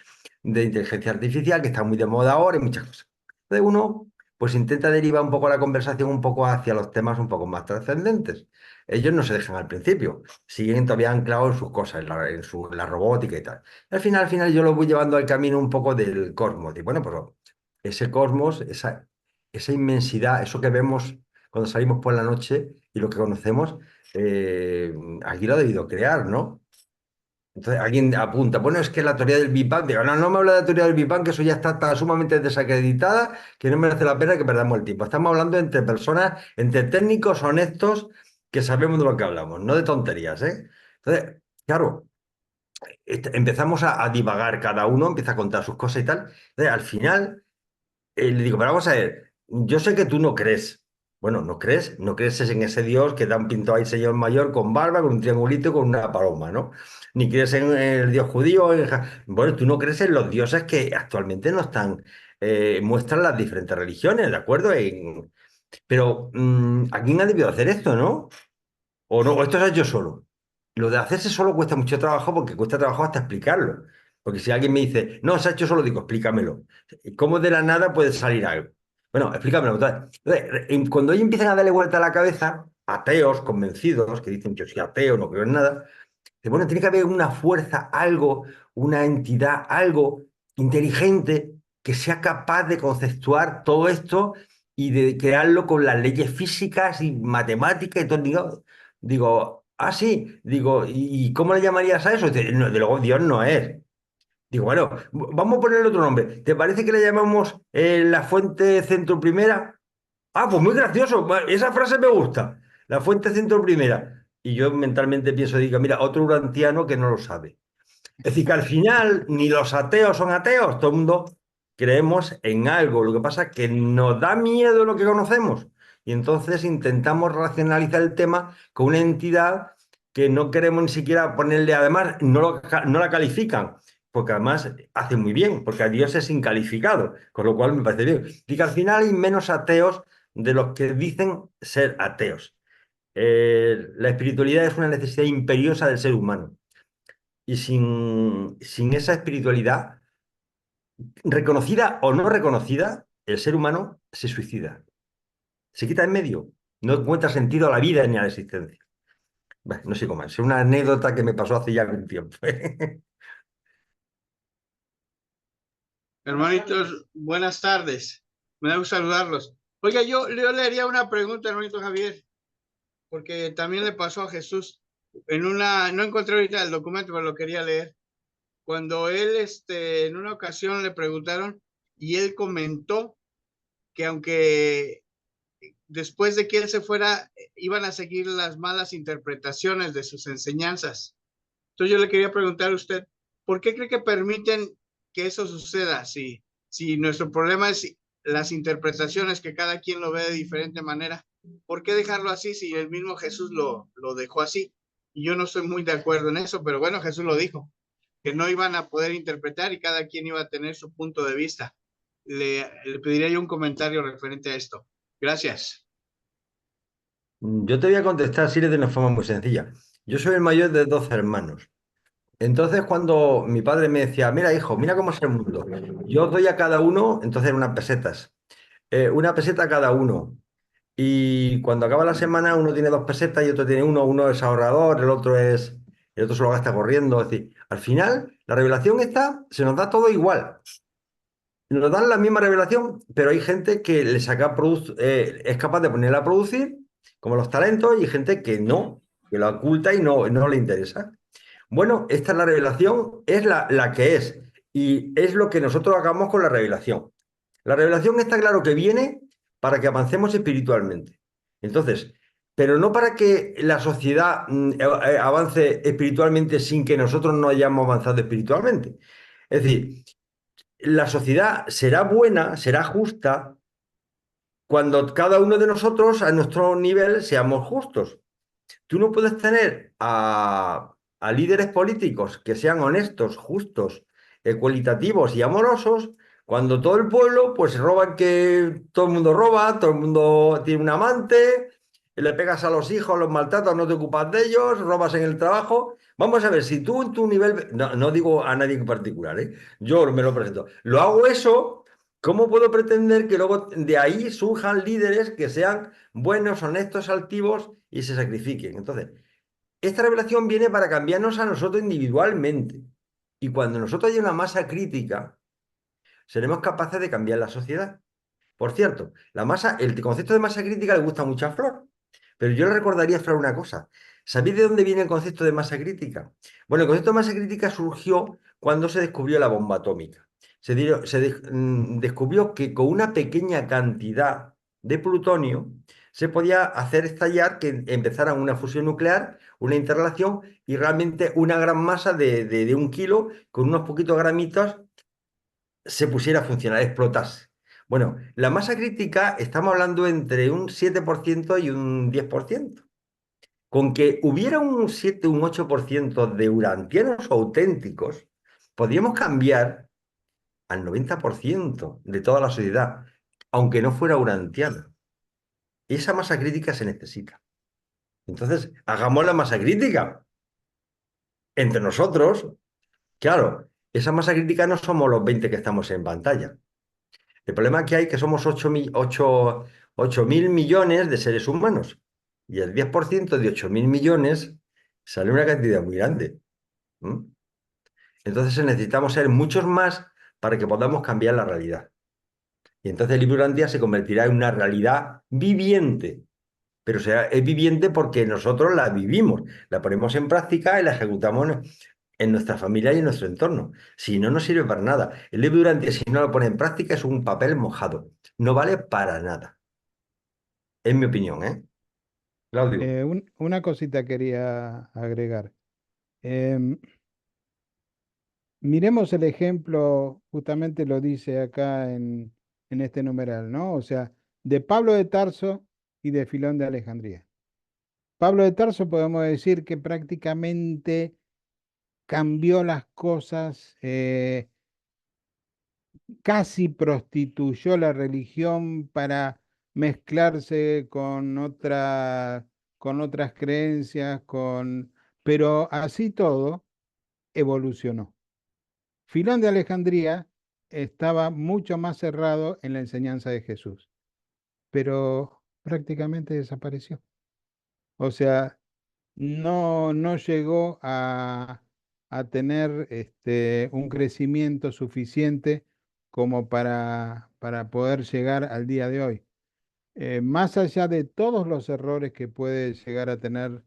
de inteligencia artificial, que está muy de moda ahora y muchas cosas. De uno, pues intenta derivar un poco la conversación un poco hacia los temas un poco más trascendentes. Ellos no se dejan al principio, siguen todavía anclados en sus cosas, en la robótica y tal. Al final yo lo voy llevando al camino un poco del cosmos. Y bueno, pues ese cosmos, esa inmensidad, eso que vemos cuando salimos por la noche y lo que conocemos, alguien lo ha debido crear, ¿no? Entonces alguien apunta, bueno, es que la teoría del Big Bang, digo, no, no me habla de la teoría del Big Bang, que eso ya está tan sumamente desacreditada que no merece la pena que perdamos el tiempo. Estamos hablando entre personas, entre técnicos honestos que sabemos de lo que hablamos, no de tonterías, ¿eh? Entonces, claro, empezamos a divagar, cada uno empieza a contar sus cosas y tal. Entonces, al final, le digo, pero vamos a ver, yo sé que tú no crees. Bueno, no crees, no crees en ese Dios que te han pintado ahí señor mayor con barba, con un triangulito y con una paloma, ¿no? Ni crees en el Dios judío. Bueno, tú no crees en los dioses que actualmente no están, muestran las diferentes religiones, ¿de acuerdo? Pero alguien ha debido hacer esto, ¿no? O no, o esto se ha hecho solo. Lo de hacerse solo cuesta mucho trabajo porque cuesta trabajo hasta explicarlo. Porque si alguien me dice, no, se ha hecho solo, digo, explícamelo. ¿Cómo de la nada puede salir algo? Bueno, explícamelo. Entonces, cuando ellos empiezan a darle vuelta a la cabeza, ateos convencidos, que dicen, yo soy ateo, no creo en nada, bueno, tiene que haber una fuerza, algo, una entidad, algo inteligente que sea capaz de conceptuar todo esto y de crearlo con las leyes físicas y matemáticas y todo. Digo, ah, sí, digo, ¿y cómo le llamarías a eso? No, de luego, Dios no es. Digo, bueno, vamos a ponerle otro nombre. ¿Te parece que le llamamos la fuente centro primera? Ah, pues muy gracioso. Esa frase me gusta. La fuente centro primera. Y yo mentalmente pienso, digo, mira, otro urantiano que no lo sabe. Es decir, que al final ni los ateos son ateos, todo el mundo creemos en algo. Lo que pasa es que nos da miedo lo que conocemos. Y entonces intentamos racionalizar el tema con una entidad que no queremos ni siquiera ponerle, además, no la califican, porque además hace muy bien, porque a Dios es incalificado, con lo cual me parece bien. Y que al final hay menos ateos de los que dicen ser ateos. La espiritualidad es una necesidad imperiosa del ser humano. Y sin esa espiritualidad, reconocida o no reconocida, el ser humano se suicida. Se quita en medio. No encuentra sentido a la vida ni a la existencia. Bueno, no sé cómo es. Es una anécdota que me pasó hace ya algún tiempo. Hermanitos, buenas tardes. Me da gusto saludarlos. Oiga, yo le haría una pregunta, hermanito Javier, porque también le pasó a Jesús. No encontré ahorita el documento, pero lo quería leer. Cuando él, en una ocasión le preguntaron y él comentó que aunque después de que él se fuera, iban a seguir las malas interpretaciones de sus enseñanzas. Entonces yo le quería preguntar a usted, ¿por qué cree que permiten que eso suceda? Si nuestro problema es las interpretaciones, que cada quien lo ve de diferente manera, ¿por qué dejarlo así si el mismo Jesús lo dejó así? Y yo no estoy muy de acuerdo en eso, pero bueno, Jesús lo dijo, que no iban a poder interpretar y cada quien iba a tener su punto de vista. Le pediría yo un comentario referente a esto. Gracias. Yo te voy a contestar, Siri, de una forma muy sencilla. Yo soy el mayor de 12 hermanos. Entonces, cuando mi padre me decía, mira, hijo, mira cómo es el mundo, yo doy a cada uno, entonces eran unas pesetas, una peseta a cada uno. Y cuando acaba la semana, uno tiene 2 pesetas y otro tiene uno es ahorrador, el otro se lo gasta corriendo. Es decir, al final, la revelación está, se nos da todo igual. Nos dan la misma revelación, pero hay gente que es capaz de ponerla a producir, como los talentos, y gente que no, que la oculta y no le interesa. Bueno, esta es la revelación, es la que es, y es lo que nosotros hagamos con la revelación. La revelación está claro que viene para que avancemos espiritualmente. Entonces, pero no para que la sociedad avance espiritualmente sin que nosotros no hayamos avanzado espiritualmente. Es decir, la sociedad será buena, será justa, cuando cada uno de nosotros a nuestro nivel seamos justos. Tú no puedes tener a líderes políticos que sean honestos, justos, equitativos y amorosos, cuando todo el pueblo, pues roban, que todo el mundo roba, todo el mundo tiene un amante, le pegas a los hijos, los maltratas, no te ocupas de ellos, robas en el trabajo. Vamos a ver, si tú en tu nivel, no digo a nadie en particular, yo me lo presento, lo hago eso, ¿cómo puedo pretender que luego de ahí surjan líderes que sean buenos, honestos, altivos y se sacrifiquen? Entonces, esta revelación viene para cambiarnos a nosotros individualmente. Y cuando nosotros hay una masa crítica, seremos capaces de cambiar la sociedad. Por cierto, el concepto de masa crítica le gusta mucho a Flor, pero yo le recordaría a Flor una cosa. ¿Sabéis de dónde viene el concepto de masa crítica? Bueno, el concepto de masa crítica surgió cuando se descubrió la bomba atómica. Descubrió que con una pequeña cantidad de plutonio se podía hacer estallar que empezara una fusión nuclear, una interrelación y realmente una gran masa de 1 kilo con unos poquitos gramitos se pusiera a funcionar, explotase. Bueno, la masa crítica estamos hablando entre un 7% y un 10%. Con que hubiera un 7, un 8% de urantianos auténticos, podríamos cambiar al 90% de toda la sociedad, aunque no fuera urantiana. Esa masa crítica se necesita. Entonces, hagamos la masa crítica entre nosotros. Claro, esa masa crítica no somos los 20 que estamos en pantalla. El problema que hay es que somos 8.000 millones de seres humanos y el 10% de 8.000 millones sale una cantidad muy grande. Entonces necesitamos ser muchos más para que podamos cambiar la realidad. Y entonces el libro de Urantia se convertirá en una realidad viviente. Pero es viviente porque nosotros la vivimos, la ponemos en práctica y la ejecutamos en nuestra familia y en nuestro entorno. Si no, no sirve para nada. El libro Urantia, si no lo pone en práctica, es un papel mojado. No vale para nada. Es mi opinión, ¿eh? Claudio. Una cosita quería agregar. Em, Miremos el ejemplo, justamente lo dice acá en este numeral, ¿no? O sea, de Pablo de Tarso y de Filón de Alejandría. Pablo de Tarso podemos decir que prácticamente cambió las cosas, casi prostituyó la religión para mezclarse con otras creencias, pero así todo evolucionó. Filón de Alejandría estaba mucho más cerrado en la enseñanza de Jesús, pero prácticamente desapareció. O sea, no llegó a tener un crecimiento suficiente como para poder llegar al día de hoy. Más allá de todos los errores que puede llegar a tener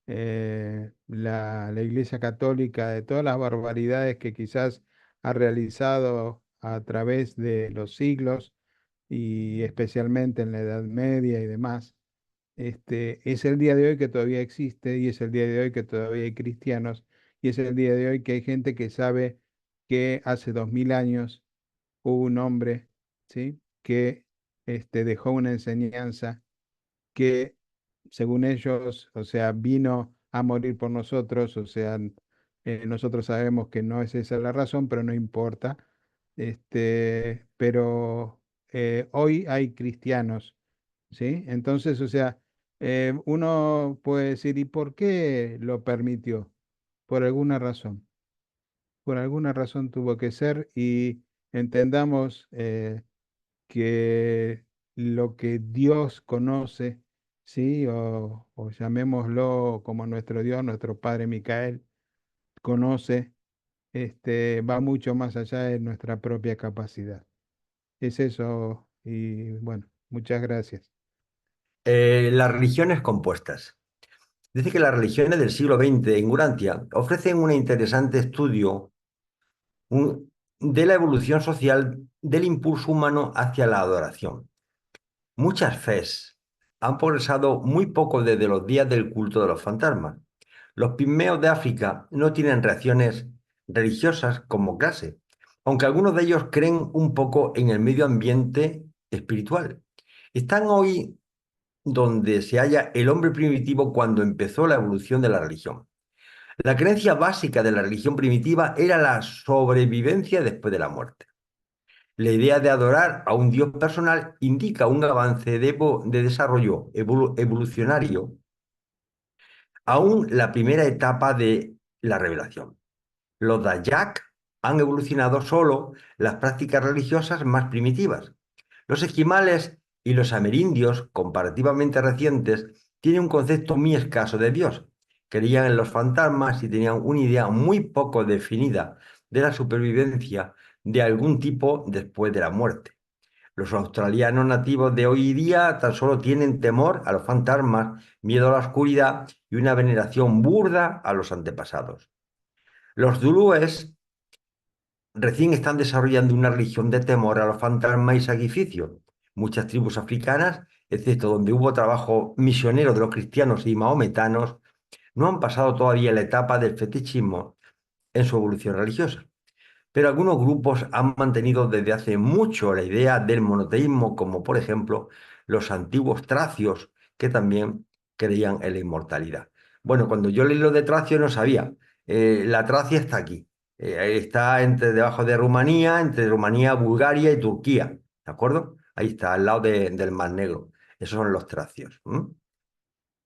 la Iglesia Católica, de todas las barbaridades que quizás ha realizado a través de los siglos y especialmente en la Edad Media y demás, es el día de hoy que todavía existe y es el día de hoy que todavía hay cristianos y es el día de hoy que hay gente que sabe que hace 2000 años hubo un hombre, ¿sí? Que dejó una enseñanza que, según ellos, o sea, vino a morir por nosotros, o sea, nosotros sabemos que no es esa la razón, pero no importa. Pero hoy hay cristianos, ¿sí? Entonces, o sea, uno puede decir, ¿y por qué lo permitió? Por alguna razón. Por alguna razón tuvo que ser y entendamos que lo que Dios conoce, ¿sí? O llamémoslo como nuestro Dios, nuestro Padre Micael, conoce, va mucho más allá de nuestra propia capacidad. Es eso y bueno, muchas gracias. Las religiones compuestas. Dice que las religiones del siglo XX en Urantia ofrecen un interesante estudio de la evolución social del impulso humano hacia la adoración. Muchas fes han progresado muy poco desde los días del culto de los fantasmas. Los pigmeos de África no tienen reacciones religiosas como clase, aunque algunos de ellos creen un poco en el medio ambiente espiritual. Están hoy donde se halla el hombre primitivo cuando empezó la evolución de la religión. La creencia básica de la religión primitiva era la sobrevivencia después de la muerte. La idea de adorar a un Dios personal indica un avance de desarrollo evolucionario, aún la primera etapa de la revelación. Los Dayak han evolucionado solo las prácticas religiosas más primitivas. Los esquimales y los amerindios, comparativamente recientes, tienen un concepto muy escaso de Dios. Creían en los fantasmas y tenían una idea muy poco definida de la supervivencia de algún tipo después de la muerte. Los australianos nativos de hoy día tan solo tienen temor a los fantasmas, miedo a la oscuridad y una veneración burda a los antepasados. Los zulúes recién están desarrollando una religión de temor a los fantasmas y sacrificios. Muchas tribus africanas, excepto donde hubo trabajo misionero de los cristianos y mahometanos, no han pasado todavía la etapa del fetichismo en su evolución religiosa. Pero algunos grupos han mantenido desde hace mucho la idea del monoteísmo, como por ejemplo los antiguos tracios, que también creían en la inmortalidad. Bueno, cuando yo leí lo de Tracio no sabía. La Tracia está aquí. Está debajo de Rumanía, entre Rumanía, Bulgaria y Turquía. ¿De acuerdo? Ahí está, al lado del Mar Negro. Esos son los tracios.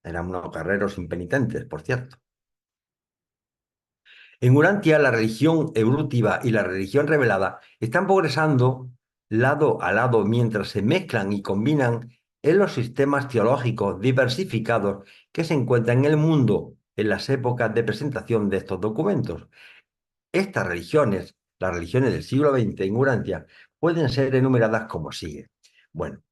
Eran unos guerreros impenitentes, por cierto. En Urantia, la religión evolutiva y la religión revelada están progresando lado a lado mientras se mezclan y combinan en los sistemas teológicos diversificados que se encuentran en el mundo en las épocas de presentación de estos documentos. Estas religiones, las religiones del siglo XX en Urantia, pueden ser enumeradas como sigue. Bueno,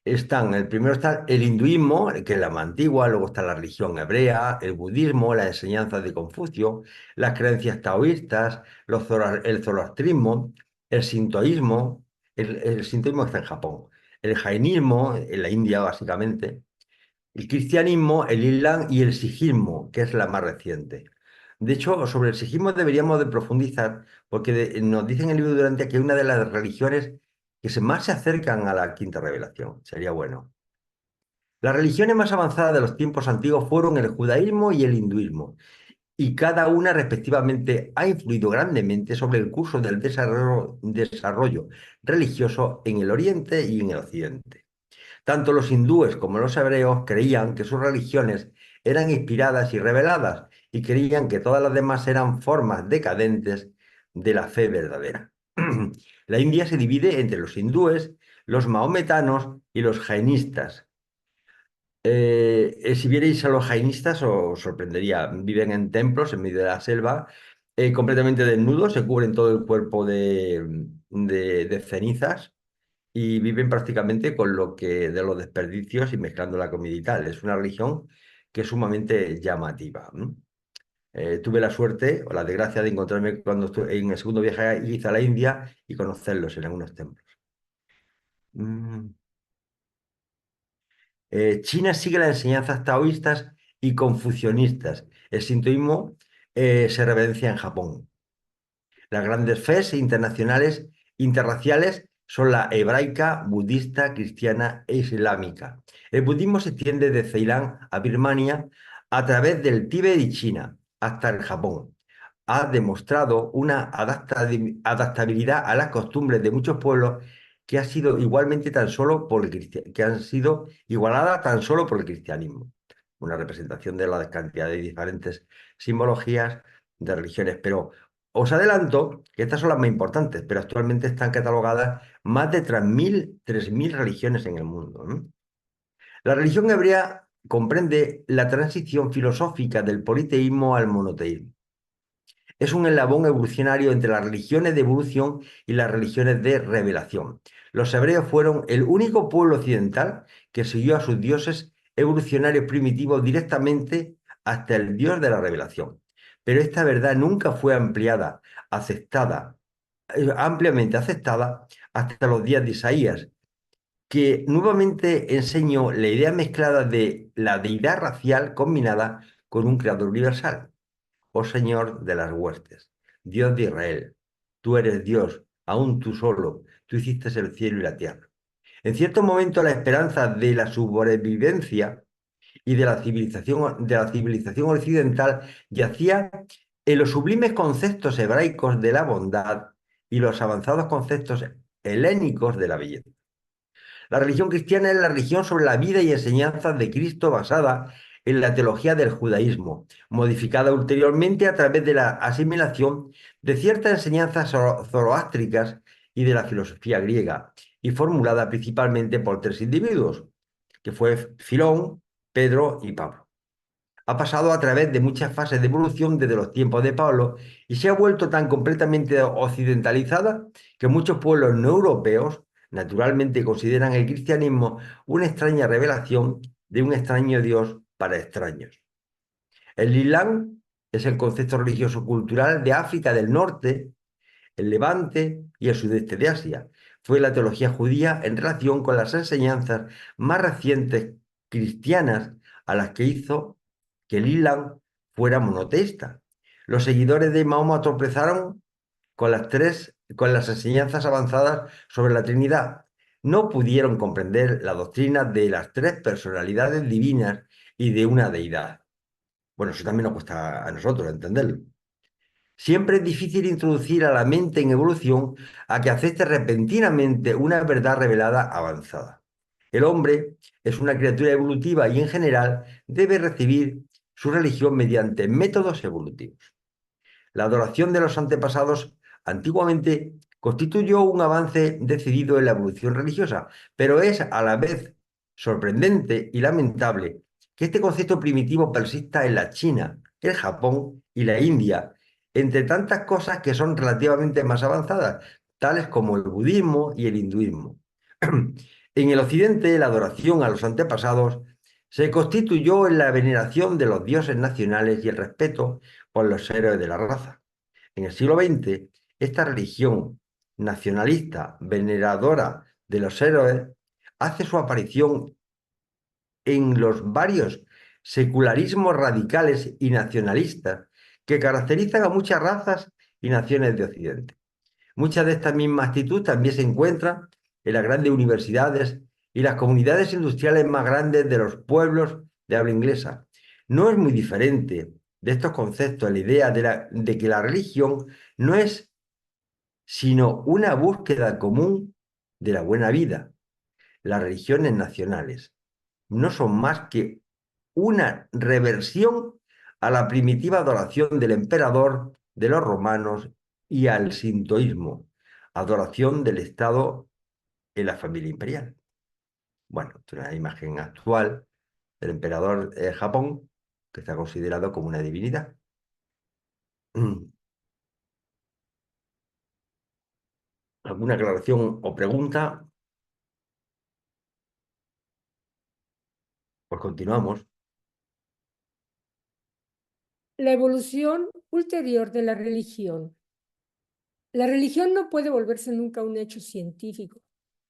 el primero está el hinduismo, que es la más antigua, luego está la religión hebrea, el budismo, las enseñanzas de Confucio, las creencias taoístas, el zoroastrismo, el sintoísmo, el sintoísmo está en Japón, el jainismo, en la India básicamente, el cristianismo, el islam y el sijismo, que es la más reciente. De hecho, sobre el sijismo deberíamos de profundizar, porque nos dicen en el libro Durante que es una de las religiones que más se acercan a la quinta revelación. Sería bueno. Las religiones más avanzadas de los tiempos antiguos fueron el judaísmo y el hinduismo, y cada una respectivamente ha influido grandemente sobre el curso del desarrollo religioso en el Oriente y en el Occidente. Tanto los hindúes como los hebreos creían que sus religiones eran inspiradas y reveladas, y creían que todas las demás eran formas decadentes de la fe verdadera. La India se divide entre los hindúes, los mahometanos y los jainistas. Si vierais a los jainistas os sorprendería. Viven en templos en medio de la selva, completamente desnudos, se cubren todo el cuerpo de cenizas y viven prácticamente con de los desperdicios y mezclando la comida y tal. Es una religión que es sumamente llamativa. Tuve la suerte o la desgracia de encontrarme cuando estuve en el segundo viaje a la India y conocerlos en algunos templos. China sigue las enseñanzas taoístas y confucionistas. El sintoísmo se reverencia en Japón. Las grandes fes interraciales son la hebraica, budista, cristiana e islámica. El budismo se extiende de Ceilán a Birmania a través del Tíbet y China hasta el Japón. Ha demostrado una adaptabilidad a las costumbres de muchos pueblos que ha sido igualmente que han sido igualadas tan solo por el cristianismo. Una representación de la cantidad de diferentes simbologías de religiones, pero os adelanto que estas son las más importantes, pero actualmente están catalogadas más de 3.000 religiones en el mundo. La religión hebrea comprende la transición filosófica del politeísmo al monoteísmo. Es un eslabón evolucionario entre las religiones de evolución y las religiones de revelación. Los hebreos fueron el único pueblo occidental que siguió a sus dioses evolucionarios primitivos directamente hasta el dios de la revelación. Pero esta verdad nunca fue ampliamente aceptada hasta los días de Isaías, que nuevamente enseñó la idea mezclada de la deidad racial combinada con un creador universal. Oh Señor de las huestes, Dios de Israel, tú eres Dios, aún tú solo, tú hiciste el cielo y la tierra. En cierto momento la esperanza de la sobrevivencia y de la civilización occidental yacía en los sublimes conceptos hebraicos de la bondad y los avanzados conceptos helénicos de la belleza. La religión cristiana es la religión sobre la vida y enseñanzas de Cristo basada en la teología del judaísmo, modificada ulteriormente a través de la asimilación de ciertas enseñanzas zoroástricas y de la filosofía griega, y formulada principalmente por 3 individuos, que fue Filón, Pedro y Pablo. ha pasado a través de muchas fases de evolución desde los tiempos de Pablo y se ha vuelto tan completamente occidentalizada que muchos pueblos no europeos naturalmente consideran el cristianismo una extraña revelación de un extraño Dios para extraños. El Islam es el concepto religioso cultural de África del Norte, el Levante y el sudeste de Asia. Fue la teología judía en relación con las enseñanzas más recientes cristianas a las que hizo que el Islam fuera monoteísta. Los seguidores de Mahoma tropezaron con las enseñanzas avanzadas sobre la Trinidad. No pudieron comprender la doctrina de las tres personalidades divinas y de una deidad. Bueno, eso también nos cuesta a nosotros entenderlo. Siempre es difícil introducir a la mente en evolución a que acepte repentinamente una verdad revelada avanzada. El hombre es una criatura evolutiva y en general debe recibir su religión mediante métodos evolutivos. La adoración de los antepasados antiguamente constituyó un avance decidido en la evolución religiosa, pero es a la vez sorprendente y lamentable que este concepto primitivo persista en la China, el Japón y la India, entre tantas cosas que son relativamente más avanzadas, tales como el budismo y el hinduismo. En el occidente, la adoración a los antepasados se constituyó en la veneración de los dioses nacionales y el respeto por los héroes de la raza. En el siglo XX, esta religión nacionalista, veneradora de los héroes, hace su aparición en los varios secularismos radicales y nacionalistas que caracterizan a muchas razas y naciones de Occidente. Mucha de esta misma actitud también se encuentra en las grandes universidades y las comunidades industriales más grandes de los pueblos de habla inglesa. No es muy diferente de estos conceptos la idea de que la religión no es sino una búsqueda común de la buena vida. Las religiones nacionales no son más que una reversión a la primitiva adoración del emperador, de los romanos y al sintoísmo, adoración del Estado en la familia imperial. Bueno, esta es una imagen actual del emperador de Japón, que está considerado como una divinidad. ¿Alguna aclaración o pregunta? Pues continuamos. La evolución ulterior de la religión. La religión no puede volverse nunca un hecho científico.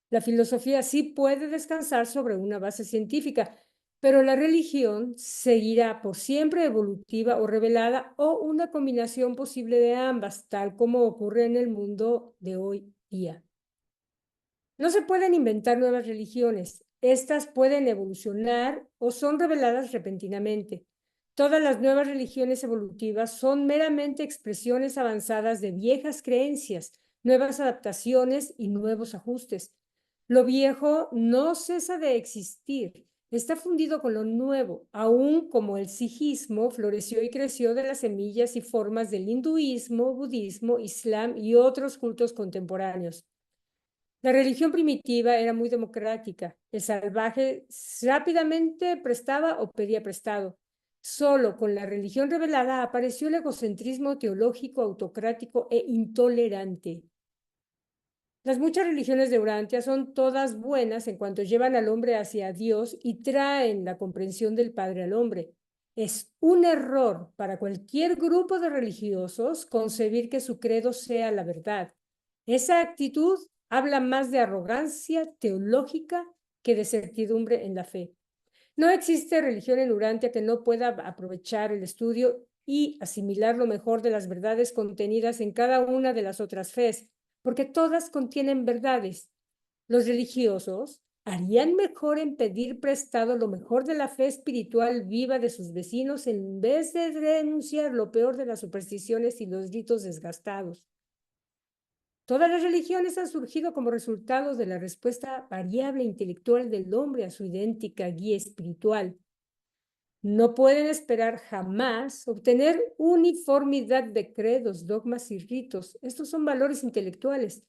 La filosofía sí puede descansar sobre una base científica, pero la religión seguirá por siempre evolutiva o revelada o una combinación posible de ambas, tal como ocurre en el mundo de hoy día. No se pueden inventar nuevas religiones. Estas pueden evolucionar o son reveladas repentinamente. Todas las nuevas religiones evolutivas son meramente expresiones avanzadas de viejas creencias, nuevas adaptaciones y nuevos ajustes. Lo viejo no cesa de existir, está fundido con lo nuevo, aún como el sijismo floreció y creció de las semillas y formas del hinduismo, budismo, islam y otros cultos contemporáneos. La religión primitiva era muy democrática. El salvaje rápidamente prestaba o pedía prestado. Solo con la religión revelada apareció el egocentrismo teológico, autocrático e intolerante. Las muchas religiones de Urantia son todas buenas en cuanto llevan al hombre hacia Dios y traen la comprensión del Padre al hombre. Es un error para cualquier grupo de religiosos concebir que su credo sea la verdad. Esa actitud habla más de arrogancia teológica que de certidumbre en la fe. No existe religión en Urantia que no pueda aprovechar el estudio y asimilar lo mejor de las verdades contenidas en cada una de las otras fes, porque todas contienen verdades. Los religiosos harían mejor en pedir prestado lo mejor de la fe espiritual viva de sus vecinos en vez de denunciar lo peor de las supersticiones y los ritos desgastados. Todas las religiones han surgido como resultado de la respuesta variable intelectual del hombre a su idéntica guía espiritual. No pueden esperar jamás obtener uniformidad de credos, dogmas y ritos. Estos son valores intelectuales,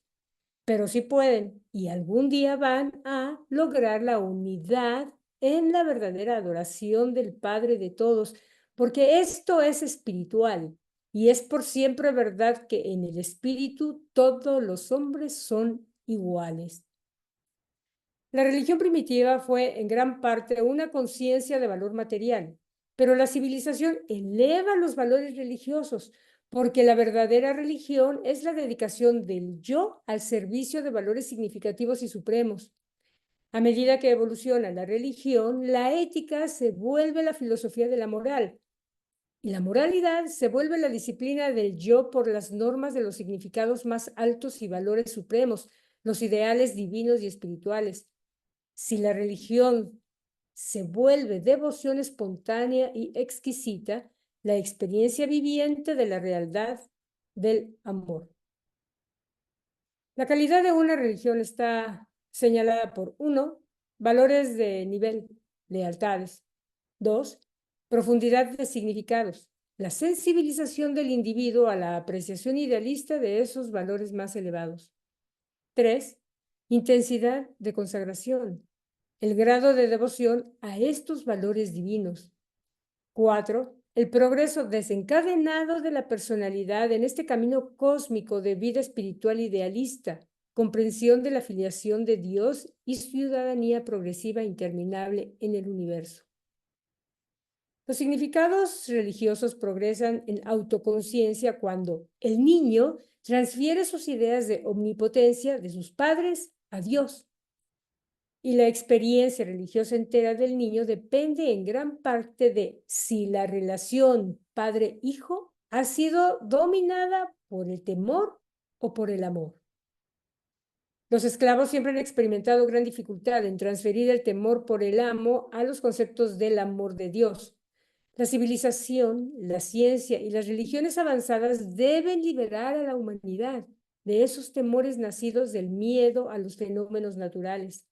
pero sí pueden y algún día van a lograr la unidad en la verdadera adoración del Padre de todos, porque esto es espiritual y es por siempre verdad que en el espíritu todos los hombres son iguales. La religión primitiva fue en gran parte una conciencia de valor material, pero la civilización eleva los valores religiosos, porque la verdadera religión es la dedicación del yo al servicio de valores significativos y supremos. A medida que evoluciona la religión, la ética se vuelve la filosofía de la moral, y la moralidad se vuelve la disciplina del yo por las normas de los significados más altos y valores supremos, los ideales divinos y espirituales. Si la religión se vuelve devoción espontánea y exquisita, la experiencia viviente de la realidad del amor. La calidad de una religión está señalada por 1, valores de nivel, lealtades. 2, profundidad de significados, la sensibilización del individuo a la apreciación idealista de esos valores más elevados. 3, intensidad de consagración, el grado de devoción a estos valores divinos. 4, el progreso desencadenado de la personalidad en este camino cósmico de vida espiritual idealista, comprensión de la filiación de Dios y ciudadanía progresiva interminable en el universo. Los significados religiosos progresan en autoconciencia cuando el niño transfiere sus ideas de omnipotencia de sus padres a Dios. Y la experiencia religiosa entera del niño depende en gran parte de si la relación padre-hijo ha sido dominada por el temor o por el amor. Los esclavos siempre han experimentado gran dificultad en transferir el temor por el amo a los conceptos del amor de Dios. La civilización, la ciencia y las religiones avanzadas deben liberar a la humanidad de esos temores nacidos del miedo a los fenómenos naturales.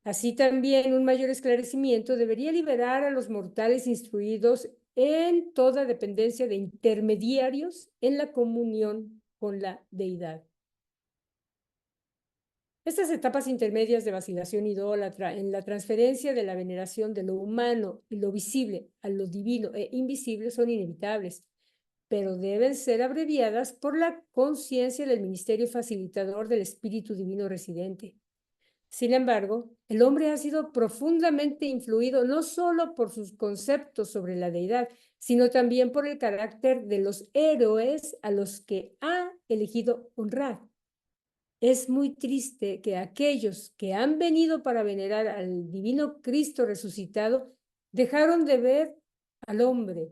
Así también un mayor esclarecimiento debería liberar a los mortales instruidos en toda dependencia de intermediarios en la comunión con la deidad. Estas etapas intermedias de vacilación idólatra en la transferencia de la veneración de lo humano y lo visible a lo divino e invisible son inevitables, pero deben ser abreviadas por la conciencia del ministerio facilitador del Espíritu Divino residente. Sin embargo, el hombre ha sido profundamente influido no solo por sus conceptos sobre la deidad, sino también por el carácter de los héroes a los que ha elegido honrar. Es muy triste que aquellos que han venido para venerar al divino Cristo resucitado dejaron de ver al hombre,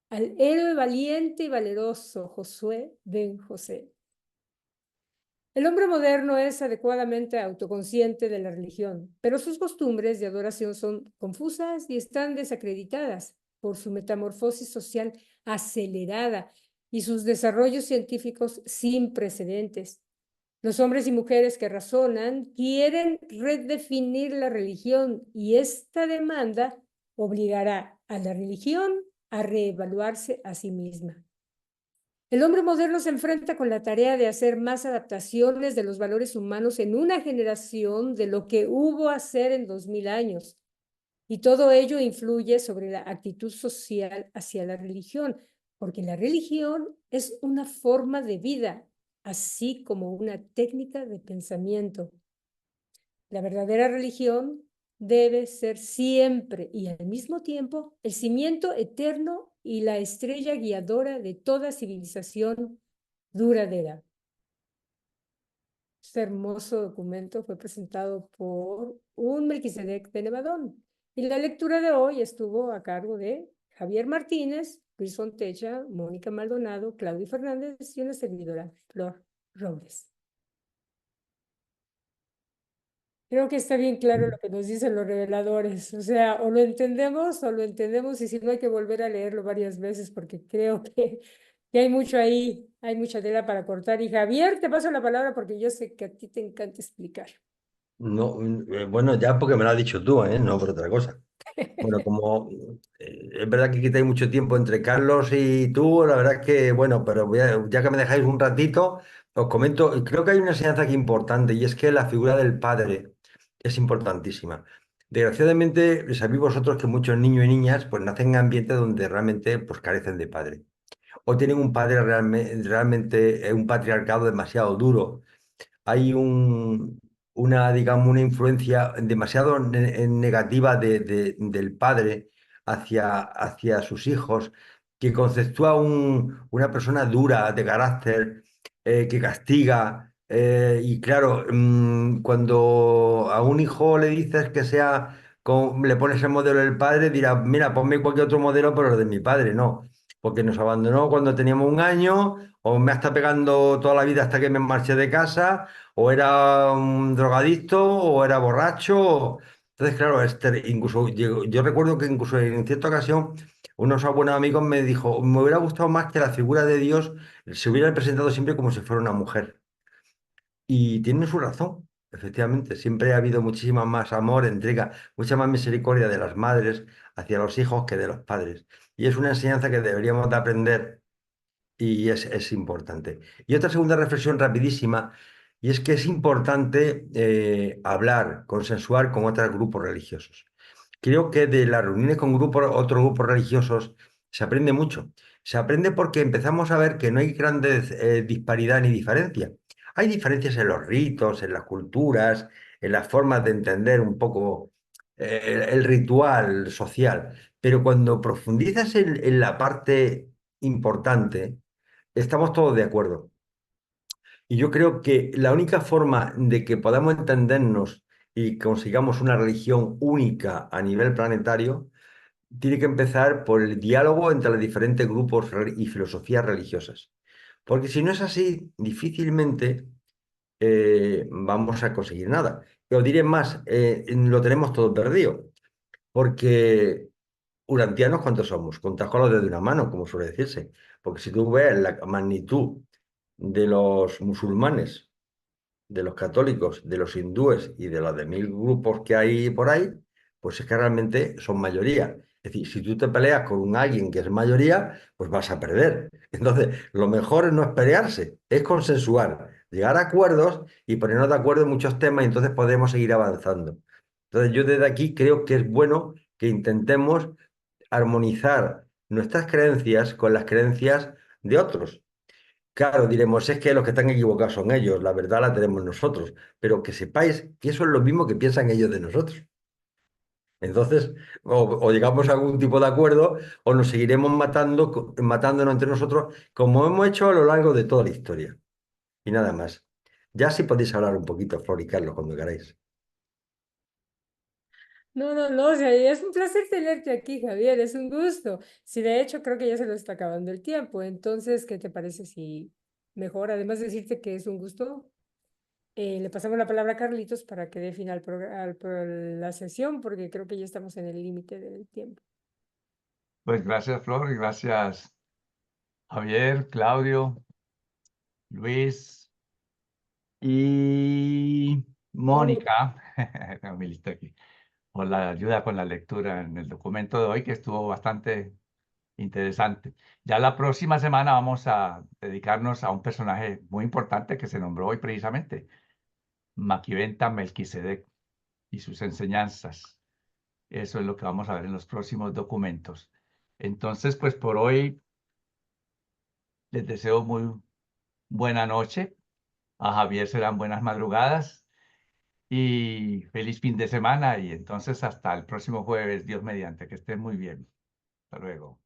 al héroe valiente y valeroso Josué ben José. El hombre moderno es adecuadamente autoconsciente de la religión, pero sus costumbres de adoración son confusas y están desacreditadas por su metamorfosis social acelerada y sus desarrollos científicos sin precedentes. Los hombres y mujeres que razonan quieren redefinir la religión y esta demanda obligará a la religión a reevaluarse a sí misma. El hombre moderno se enfrenta con la tarea de hacer más adaptaciones de los valores humanos en una generación de lo que hubo a hacer en 2000 años. Y todo ello influye sobre la actitud social hacia la religión, porque la religión es una forma de vida, así como una técnica de pensamiento. La verdadera religión debe ser siempre y al mismo tiempo el cimiento eterno y la estrella guiadora de toda civilización duradera. Este hermoso documento fue presentado por un Melquisedec de Nevadón y la lectura de hoy estuvo a cargo de Javier Martínez, Luis Fontecha, Mónica Maldonado, Claudio Fernández y una servidora, Flor Robles. Creo que está bien claro lo que nos dicen los reveladores, o sea, o lo entendemos y si no hay que volver a leerlo varias veces porque creo que hay mucho ahí, hay mucha tela para cortar. Y Javier, te paso la palabra porque yo sé que a ti te encanta explicar. No, bueno, ya porque me lo has dicho tú, ¿eh? No por otra cosa. Bueno, como es verdad que quitáis mucho tiempo entre Carlos y tú, la verdad es que, bueno, pero ya que me dejáis un ratito, os comento, creo que hay una enseñanza aquí importante y es que la figura del padre es importantísima. Desgraciadamente, sabéis vosotros que muchos niños y niñas pues nacen en ambientes donde realmente pues carecen de padre. O tienen un padre realmente un patriarcado demasiado duro. Hay digamos, una influencia demasiado negativa del padre hacia sus hijos, que conceptúa una persona dura de carácter, que castiga. Y claro, cuando a un hijo le dices que le pones el modelo del padre, dirá, mira, ponme cualquier otro modelo, pero el de mi padre no, porque nos abandonó cuando teníamos 1 año, o me está pegando toda la vida hasta que me marché de casa, o era un drogadicto, o era borracho. Entonces, claro, incluso yo recuerdo que incluso en cierta ocasión unos buenos amigos me dijo, me hubiera gustado más que la figura de Dios se hubiera presentado siempre como si fuera una mujer. Y tienen su razón, efectivamente. Siempre ha habido muchísima más amor, entrega, mucha más misericordia de las madres hacia los hijos que de los padres. Y es una enseñanza que deberíamos de aprender y es importante. Y otra segunda reflexión rapidísima, y es que es importante hablar, consensuar con otros grupos religiosos. Creo que de las reuniones con otros grupos religiosos se aprende mucho. Se aprende porque empezamos a ver que no hay grandes disparidad ni diferencia. Hay diferencias en los ritos, en las culturas, en las formas de entender un poco el ritual social, pero cuando profundizas en la parte importante, estamos todos de acuerdo. Y yo creo que la única forma de que podamos entendernos y consigamos una religión única a nivel planetario tiene que empezar por el diálogo entre los diferentes grupos y filosofías religiosas. Porque si no es así, difícilmente vamos a conseguir nada. Os diré más, lo tenemos todo perdido. Porque urantianos, ¿cuántos somos? Contados con los dedos de una mano, como suele decirse. Porque si tú ves la magnitud de los musulmanes, de los católicos, de los hindúes y de los de 1000 grupos que hay por ahí, pues es que realmente son mayoría. Es decir, si tú te peleas con alguien que es mayoría, pues vas a perder. Entonces, lo mejor no es pelearse, es consensuar, llegar a acuerdos y ponernos de acuerdo en muchos temas y entonces podemos seguir avanzando. Entonces, yo desde aquí creo que es bueno que intentemos armonizar nuestras creencias con las creencias de otros. Claro, diremos, es que los que están equivocados son ellos, la verdad la tenemos nosotros, pero que sepáis que eso es lo mismo que piensan ellos de nosotros. Entonces, o llegamos a algún tipo de acuerdo o nos seguiremos matándonos entre nosotros como hemos hecho a lo largo de toda la historia. Y nada más. Ya sí podéis hablar un poquito, Flor y Carlos, cuando queráis. No, o sea, es un placer tenerte aquí, Javier, es un gusto. Sí, de hecho, creo que ya se nos está acabando el tiempo. Entonces, ¿qué te parece si mejor, además de decirte que es un gusto, le pasamos la palabra a Carlitos para que dé fin la sesión, porque creo que ya estamos en el límite del tiempo. Pues gracias, Flor, y gracias, Javier, Claudio, Luis y Mónica. Tengo mi lista aquí. Por la ayuda con la lectura en el documento de hoy, que estuvo bastante interesante. Ya la próxima semana vamos a dedicarnos a un personaje muy importante que se nombró hoy precisamente, Maquiventa Melquisedec y sus enseñanzas. Eso es lo que vamos a ver en los próximos documentos. Entonces, pues por hoy les deseo muy buena noche. A Javier serán buenas madrugadas y feliz fin de semana. Y entonces hasta el próximo jueves, Dios mediante, que estén muy bien. Hasta luego.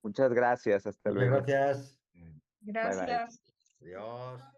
Muchas gracias, hasta Muchas luego. gracias. Bye bye. Adiós.